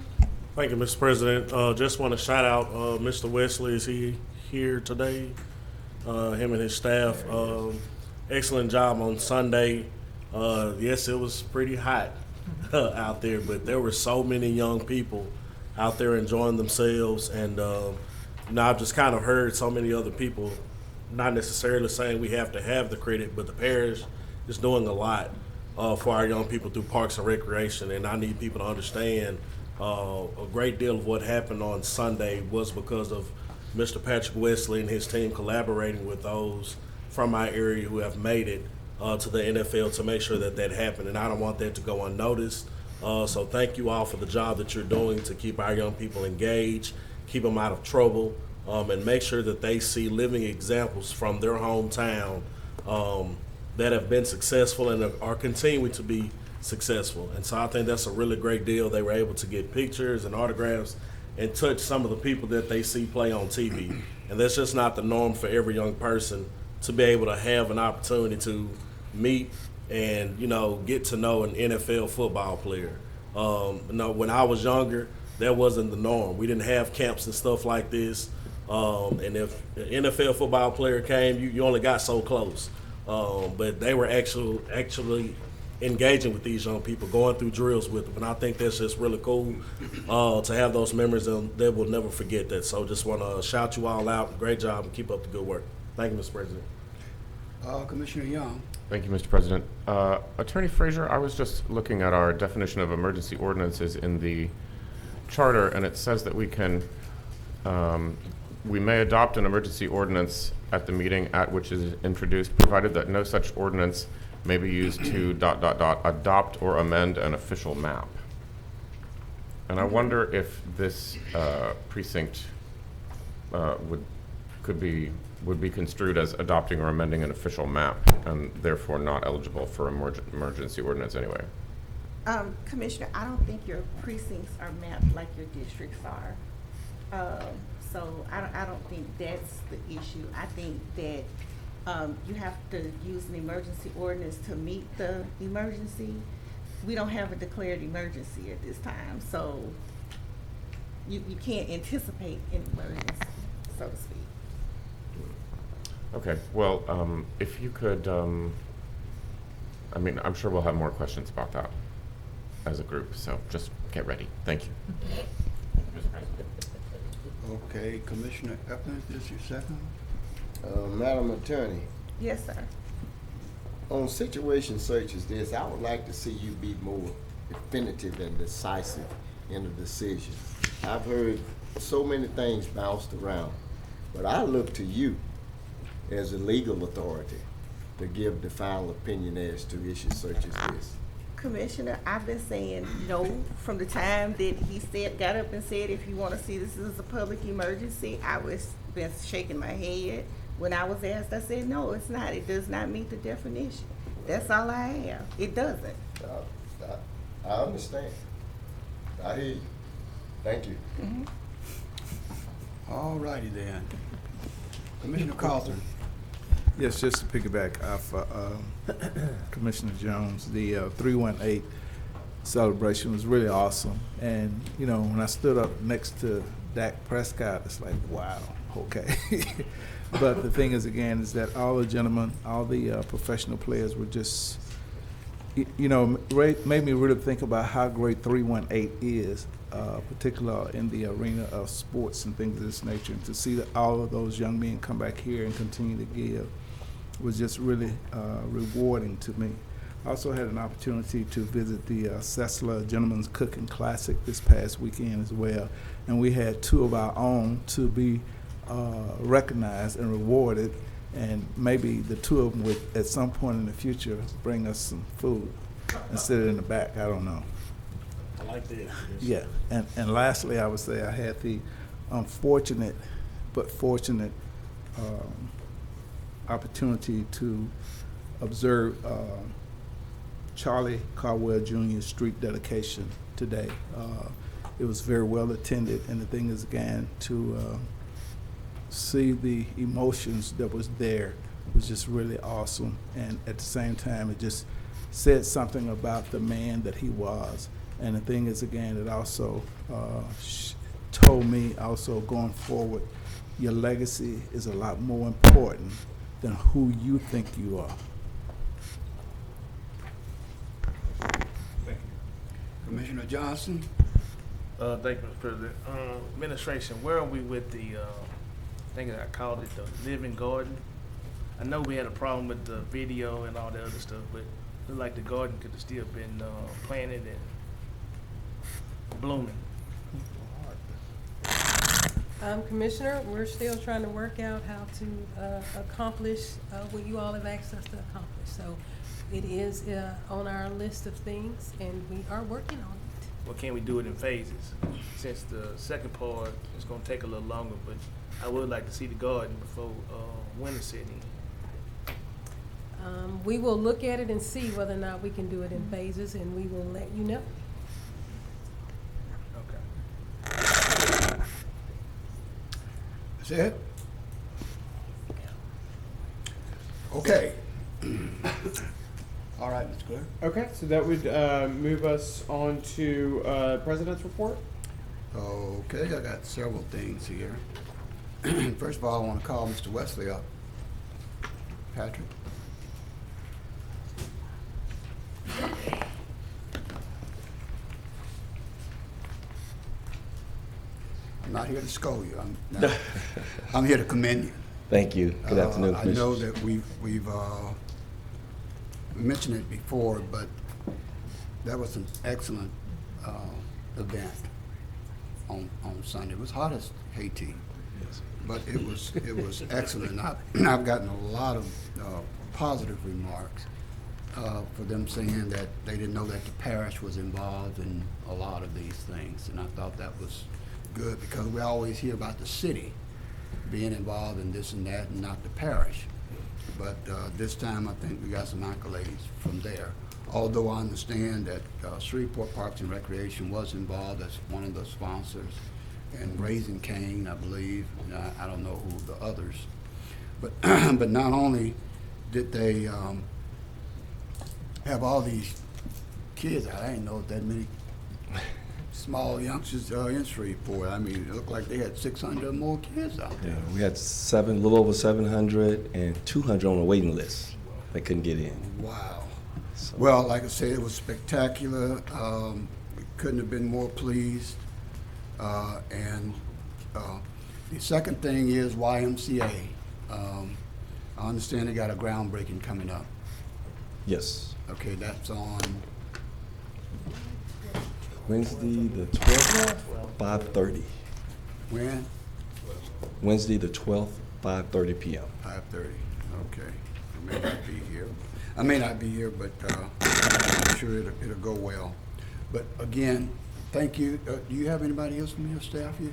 Thank you, Mr. President. Just want to shout out Mr. Wesley. Is he here today? Him and his staff. Excellent job on Sunday. Yes, it was pretty hot out there, but there were so many young people out there enjoying themselves. And I've just kind of heard so many other people, not necessarily saying we have to have the credit, but the parish is doing a lot for our young people through Parks and Recreation. And I need people to understand a great deal of what happened on Sunday was because of Mr. Patrick Wesley and his team collaborating with those from my area who have made it to the NFL to make sure that that happened. And I don't want that to go unnoticed. So thank you all for the job that you're doing to keep our young people engaged, keep them out of trouble, and make sure that they see living examples from their hometown that have been successful and are continuing to be successful. And so I think that's a really great deal. They were able to get pictures and autographs and touch some of the people that they see play on TV. And that's just not the norm for every young person to be able to have an opportunity to meet and, get to know an NFL football player. When I was younger, that wasn't the norm. We didn't have camps and stuff like this. And if an NFL football player came, you only got so close. But they were actually engaging with these young people, going through drills with them. And I think that's just really cool to have those memories, and they will never forget that. So just want to shout you all out. Great job, and keep up the good work. Thank you, Mr. President. Commissioner Young. Thank you, Mr. President. Attorney Frazier, I was just looking at our definition of emergency ordinances in the charter, and it says that we may adopt an emergency ordinance at the meeting at which is introduced, provided that no such ordinance may be used to ... adopt or amend an official map. And I wonder if this precinct would be construed as adopting or amending an official map and therefore not eligible for emergency ordinance anyway. Commissioner, I don't think your precincts are mapped like your districts are. So I don't think that's the issue. I think that you have to use an emergency ordinance to meet the emergency. We don't have a declared emergency at this time, so you can't anticipate an emergency, so to speak. Okay, well, if you could, I'm sure we'll have more questions about that as a group, so just get ready. Thank you. Mr. President. Okay, Commissioner Epler, this is your second. Madam Attorney, Yes, sir. on situations such as this, I would like to see you be more definitive and decisive in a decision. I've heard so many things bounced around, but I look to you as a legal authority to give the final opinion as to issues such as this. Commissioner, I've been saying no from the time that he got up and said, if you want to see this as a public emergency. I was been shaking my head. When I was asked, I said, no, it's not. It does not meet the definition. That's all I have. It doesn't. I understand. I hear you. Thank you. All righty then. Commissioner Carlton. Yes, just to piggyback off Commissioner Jones, the 318 celebration was really awesome. And, when I stood up next to Dak Prescott, it's like, wow, okay. But the thing is, again, is that all the gentlemen, all the professional players were just, made me really think about how great 318 is, particularly in the arena of sports and things of this nature. And to see that all of those young men come back here and continue to give was just really rewarding to me. I also had an opportunity to visit the Cessla Gentlemen's Cooking Classic this past weekend as well, and we had two of our own to be recognized and rewarded, and maybe the two of them would at some point in the future bring us some food and sit it in the back. I don't know. I like that. Yeah, and lastly, I would say I had the unfortunate but fortunate opportunity to observe Charlie Caldwell Jr.'s street dedication today. It was very well attended, and the thing is, again, to see the emotions that was there was just really awesome, and at the same time, it just said something about the man that he was And the thing is, again, it also told me also going forward, your legacy is a lot more important than who you think you are. Commissioner Johnson? Thank you, Mr. President. Administration, where are we with the, I think I called it the living garden? I know we had a problem with the video and all the other stuff, but it looked like the garden could have still been planted and blooming. Commissioner, we're still trying to work out how to accomplish what you all have asked us to accomplish. So it is on our list of things, and we are working on it. Well, can we do it in phases? Since the second part is gonna take a little longer, but I would like to see the garden before winter setting in. We will look at it and see whether or not we can do it in phases, and we will let you know. Okay. That's it? Okay. All right, Mr. Clerk. Okay, so that would move us on to President's report. Okay, I got several things here. First of all, I want to call Mr. Wesley up. Patrick? I'm not here to scold you. I'm here to commend you. Thank you. Good afternoon, I know Commissioners. that we've mentioned it before, but that was an excellent event on Sunday. It was hot as Haiti, but it was excellent. I've gotten a lot of positive remarks for them saying that they didn't know that the parish was involved in a lot of these things, and I thought that was good because we always hear about the city being involved in this and that and not the parish. But this time I think we got some accolades from there. Although I understand that Shreveport Parks and Recreation was involved as one of the sponsors, and Raising Cane, I believe. I don't know who the others. But but not only did they have all these kids, I didn't know that many small youngsters in Shreveport. I mean, it looked like they had 600 or more kids out there. Yeah, we had a little over 700 and 200 on the waiting list that couldn't get in. Wow. So, Well, like I said, it was spectacular. We couldn't have been more pleased. And the second thing is YMCA. I understand they got a groundbreaking coming up. yes, Okay, that's on, Wednesday the 12th, 5:30. when? Wednesday the 12th, 5:30 p.m. 5:30, okay. I may not be here. I may not be here, but I'm sure it'll go well. But again, thank you. Do you have anybody else from your staff here?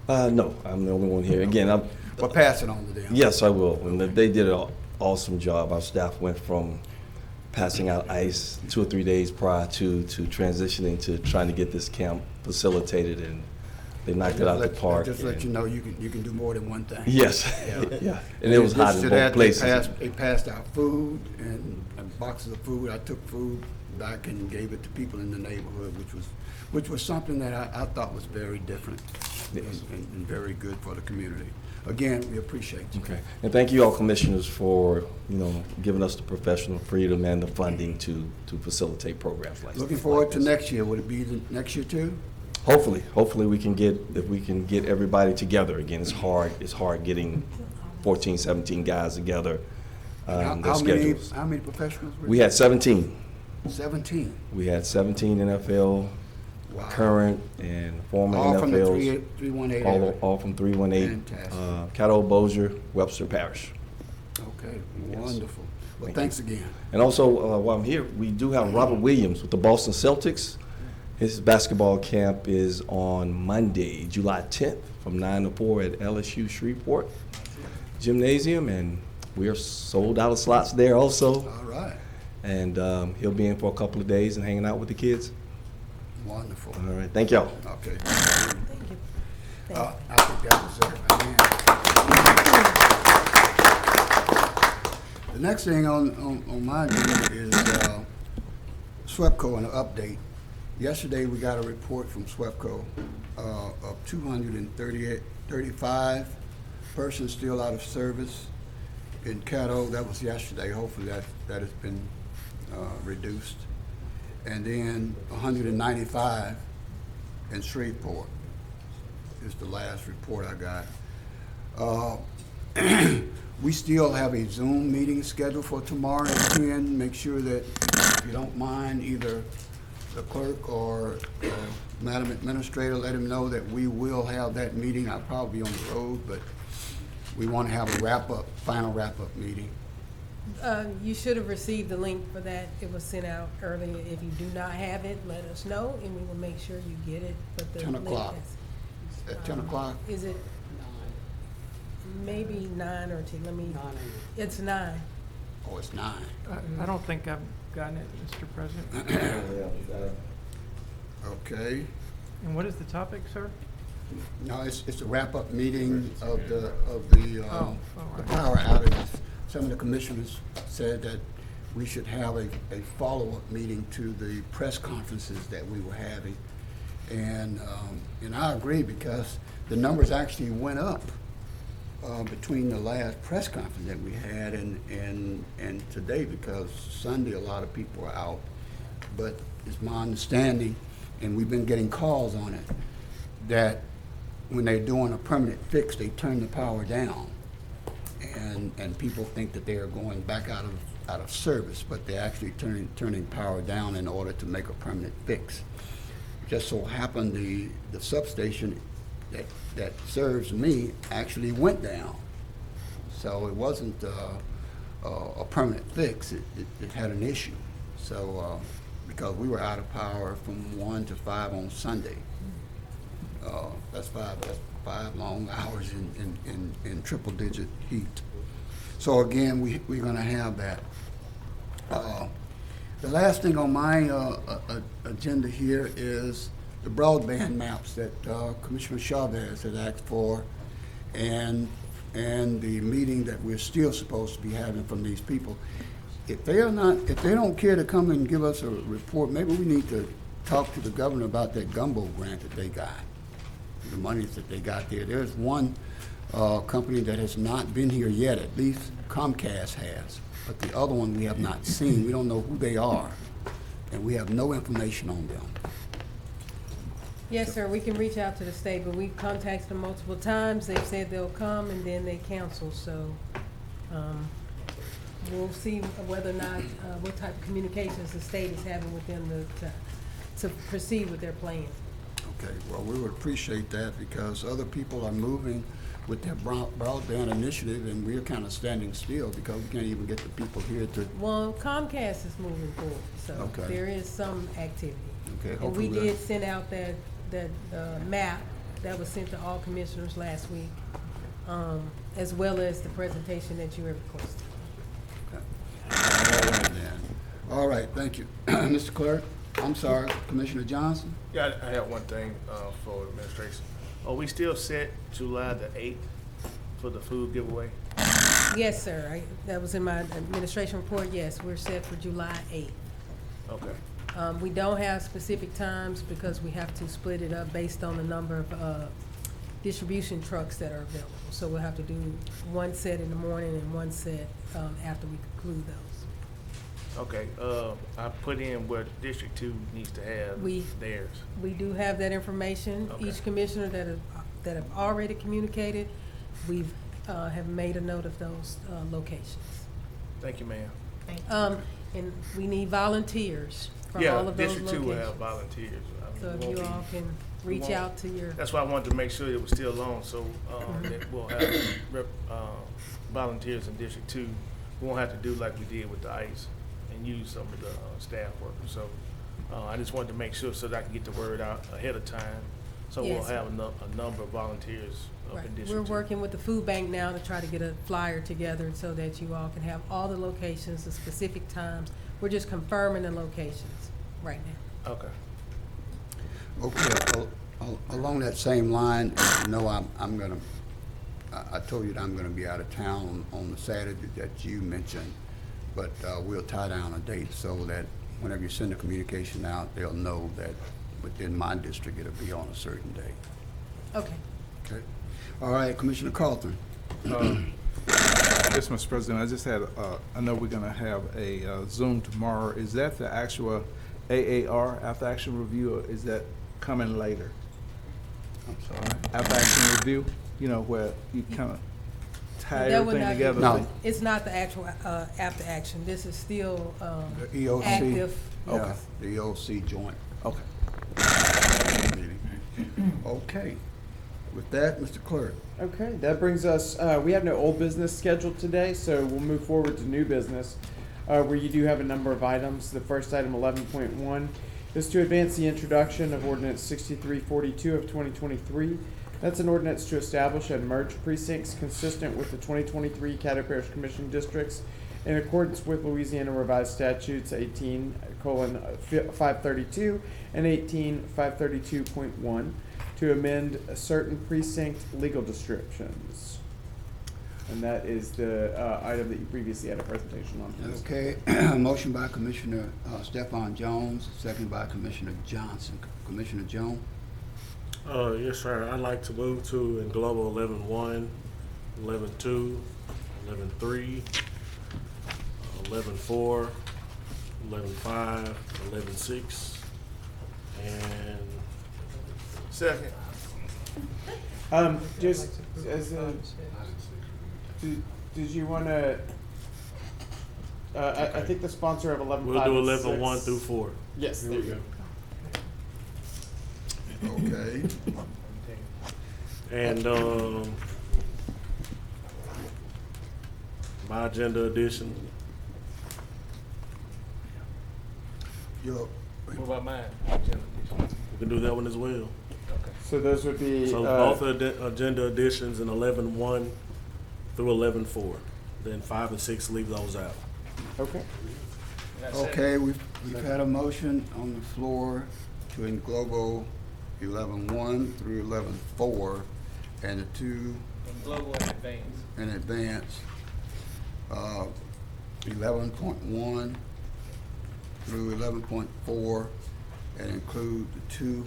No, I'm the only one here. Again, Well, pass it on to them. yes, I will. And they did an awesome job. Our staff went from passing out ice 2 or 3 days prior to transitioning to trying to get this camp facilitated, and they knocked it out the park. Just let you know you can do more than one thing. Yes, Yeah. yeah. And it was hot in both places. They passed out food and boxes of food. I took food back and gave it to people in the neighborhood, which was something that I thought was very different and very good for the community. Again, we appreciate you. Okay, and thank you all commissioners for, giving us the professional freedom and the funding to facilitate programs like this. Looking forward to next year. Would it be the next year too? Hopefully if we can get everybody together again. It's hard getting 14, 17 guys together. Their schedules. How many professionals were We had 17. 17. We had 17 NFL, Wow. current and former All from the NFLs. 318 all, area. all from 318. Fantastic. Caddo, Bossier, Webster Parish. Okay, Yes. wonderful. Well, Thank thanks again. And also, while I'm here, we do have Robert Williams with the Boston Celtics. His basketball camp is on Monday, July 10th, from 9 to 4 at LSU Shreveport Gymnasium, and we are sold out of slots there also. All right. And he'll be in for a couple of days and hanging out with the kids. Wonderful. All right, thank y'all. Okay. Thank you. I think that was it. The next thing on my agenda is SWEPCO and an update. Yesterday, we got a report from SWEPCO of 235 persons still out of service. In Caddo, that was yesterday. Hopefully that has been reduced. And then 195 in Shreveport is the last report I got. We still have a Zoom meeting scheduled for tomorrow at 10. Make sure that, if you don't mind, either the clerk or Madam Administrator, let him know that we will have that meeting. I'll probably be on the road, but we want to have a wrap-up, final wrap-up meeting. You should have received the link for that. It was sent out earlier. If you do not have it, let us know, and we will make sure you get it. But the 10 link o'clock. is, At 10 o'clock? Is it? Maybe 9 or 10. Let me. It's 9. Oh, it's 9. I don't think I've gotten it, Mr. President. Okay. And what is the topic, sir? No, it's a wrap-up meeting of the power outages. Some of the commissioners said that we should have a follow-up meeting to the press conferences that we were having. And I agree, because the numbers actually went up between the last press conference that we had and today, because Sunday a lot of people are out. But it's my understanding, and we've been getting calls on it, that when they're doing a permanent fix, they turn the power down. And people think that they are going back out of service, but they're actually turning power down in order to make a permanent fix. Just so happened the substation that serves me actually went down. So it wasn't a permanent fix, it had an issue. So, because we were out of power from 1 to 5 on Sunday. That's five long hours in triple-digit heat. So again, we're going to have that. The last thing on my agenda here is the broadband maps that Commissioner Chavez had asked for, and the meeting that we're still supposed to be having from these people. If they don't care to come and give us a report, maybe we need to talk to the governor about that gumbo grant that they got, the monies that they got there. There's one company that has not been here yet, at least Comcast has, but the other one we have not seen. We don't know who they are, and we have no information on them. Yes, sir, we can reach out to the state, but we've contacted them multiple times. They've said they'll come, and then they cancel, so we'll see whether or not, what type of communications the state is having with them to proceed with their plan. Okay, well, we would appreciate that, because other people are moving with their broadband initiative, and we're kind of standing still because we can't even get the people here to. Well, Comcast is moving forward, so Okay. there is some activity. Okay, And hopefully we did send out that map that was sent to all commissioners last week, as well as the presentation that you have requested. All right, then. All right, thank you. Mr. Clerk, I'm sorry, Commissioner Johnson? Yeah, I have one thing for administration. Are we still set July the 8th for the food giveaway? Yes, sir. That was in my administration report. Yes, we're set for July 8th. Okay. We don't have specific times because we have to split it up based on the number of distribution trucks that are available. So we'll have to do one set in the morning and one set after we conclude those. Okay, I put in what District 2 needs to have theirs. We do have that information. Okay. Each commissioner that have already communicated, we've have made a note of those locations. Thank you, ma'am. And we need volunteers from all of those locations. Yeah, District 2 will have volunteers. So if you all can reach out to your. That's why I wanted to make sure it was still on, so that we'll have volunteers in District 2. We won't have to do like we did with the ICE and use some of the staff workers. So I just wanted to make sure so that I can get the word out ahead of time. So Yes. we'll have a number of volunteers up in District 2. We're working with the food bank now to try to get a flyer together so that you all can have all the locations, the specific times. We're just confirming the locations right now. Okay. Okay, along that same line, you know, I told you that I'm gonna be out of town on the Saturday that you mentioned, but we'll tie down a date so that whenever you send a communication out, they'll know that within my district, it'll be on a certain day. Okay. Okay? All right, Commissioner Carlton. Yes, Mr. President, I just had, I know we're gonna have a Zoom tomorrow. Is that the actual AAR, after action review, or is that coming later? I'm sorry. After action review, you know, where you kind of tie That would everything not be- together? No. It's not the actual after action. This is still The EOC. active. Okay, the EOC joint Okay. meeting. Okay. With that, Mr. Clerk. Okay, that brings us, we have no old business scheduled today, so we'll move forward to new business, where you do have a number of items. The first item, 11.1, is to advance the introduction of ordinance 6342 of 2023. That's an ordinance to establish and merge precincts consistent with the 2023 Caddo Parish Commission districts in accordance with Louisiana Revised Statutes 18:532 and 18:532.1 to amend certain precinct legal descriptions. And that is the item that you previously had a presentation on. Okay, motion by Commissioner Stephon Jones, second by Commissioner Johnson. Commissioner Jones? Yes, sir. I'd like to move to in Global 11.1, 11.2, 11.3, 11.4, 11.5, 11.6, and Second. Just as a, did you want to, I think the sponsor of 11.5 we'll do and 11.1 6. through 4. Yes, there you go. Okay. And my agenda addition. Yo, What about mine? We can do that one as well. So those would be, So both agenda additions in 11.1 through 11.4. Then 5 and 6, leave those out. okay. Okay, we've had a motion on the floor to englobo 11.1 through 11.4 and the two Global and advanced. in advance, 11.1 through 11.4 and include the two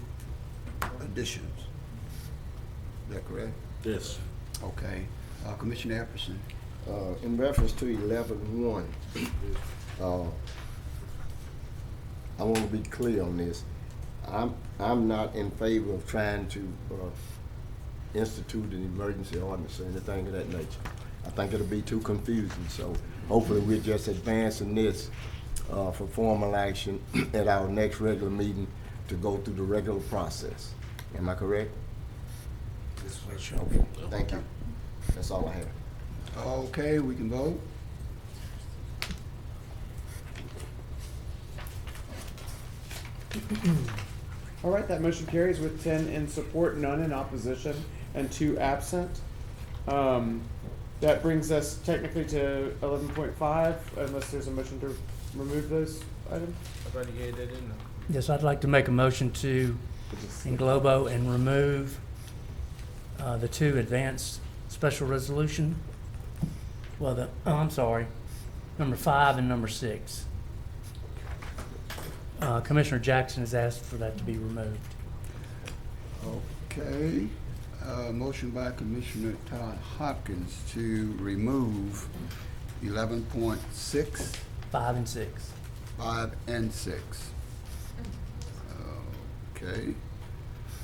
additions. Is that correct? Yes. Okay. Commissioner Epperson. In reference to 11.1, I want to be clear on this. I'm not in favor of trying to institute an emergency ordinance or anything of that nature. I think it'll be too confusing, so hopefully we're just advancing this for formal action at our next regular meeting to go through the regular process. Am I correct? Okay, thank you. That's all I have. Okay, we can vote. All right, that motion carries with 10 in support, none in opposition, and 2 absent. That brings us technically to 11.5, unless there's a motion to remove those items. I've already had that in there. Yes, I'd like to make a motion to englobo and remove the two advanced special resolution. Well, I'm sorry, number 5 and number 6. Commissioner Jackson has asked for that to be removed. Okay, motion by Commissioner Todd Hopkins to remove 11.6, 5 and 6. 5, and 6. Okay,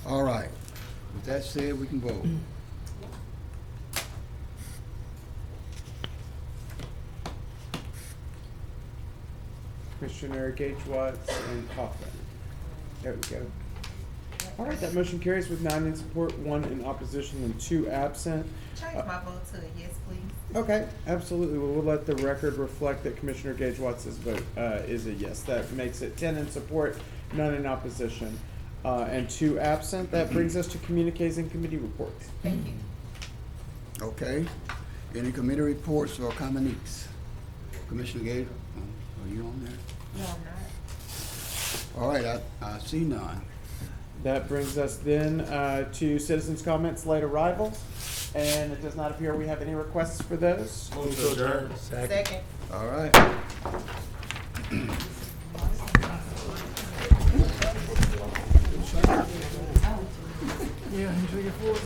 all right. With that said, we can vote. Commissioner Gage Watts and Coughlin. There we go. All right, that motion carries with 9 in support, 1 in opposition, and 2 absent. Change my vote to a yes, please. Okay, absolutely. We'll let the record reflect that Commissioner Gage Watts' vote is a yes. That makes it 10 in support, none in opposition, and 2 absent. That brings us to communiques and committee reports. Thank you. Okay, any committee reports or comments? Commissioner Gator, are you on there? No, I'm not. All right, I see none. That brings us then to citizens' comments, late arrivals, and it does not appear we have any requests for those. Move to adjourn. Second. All right. Yeah, usually get 4.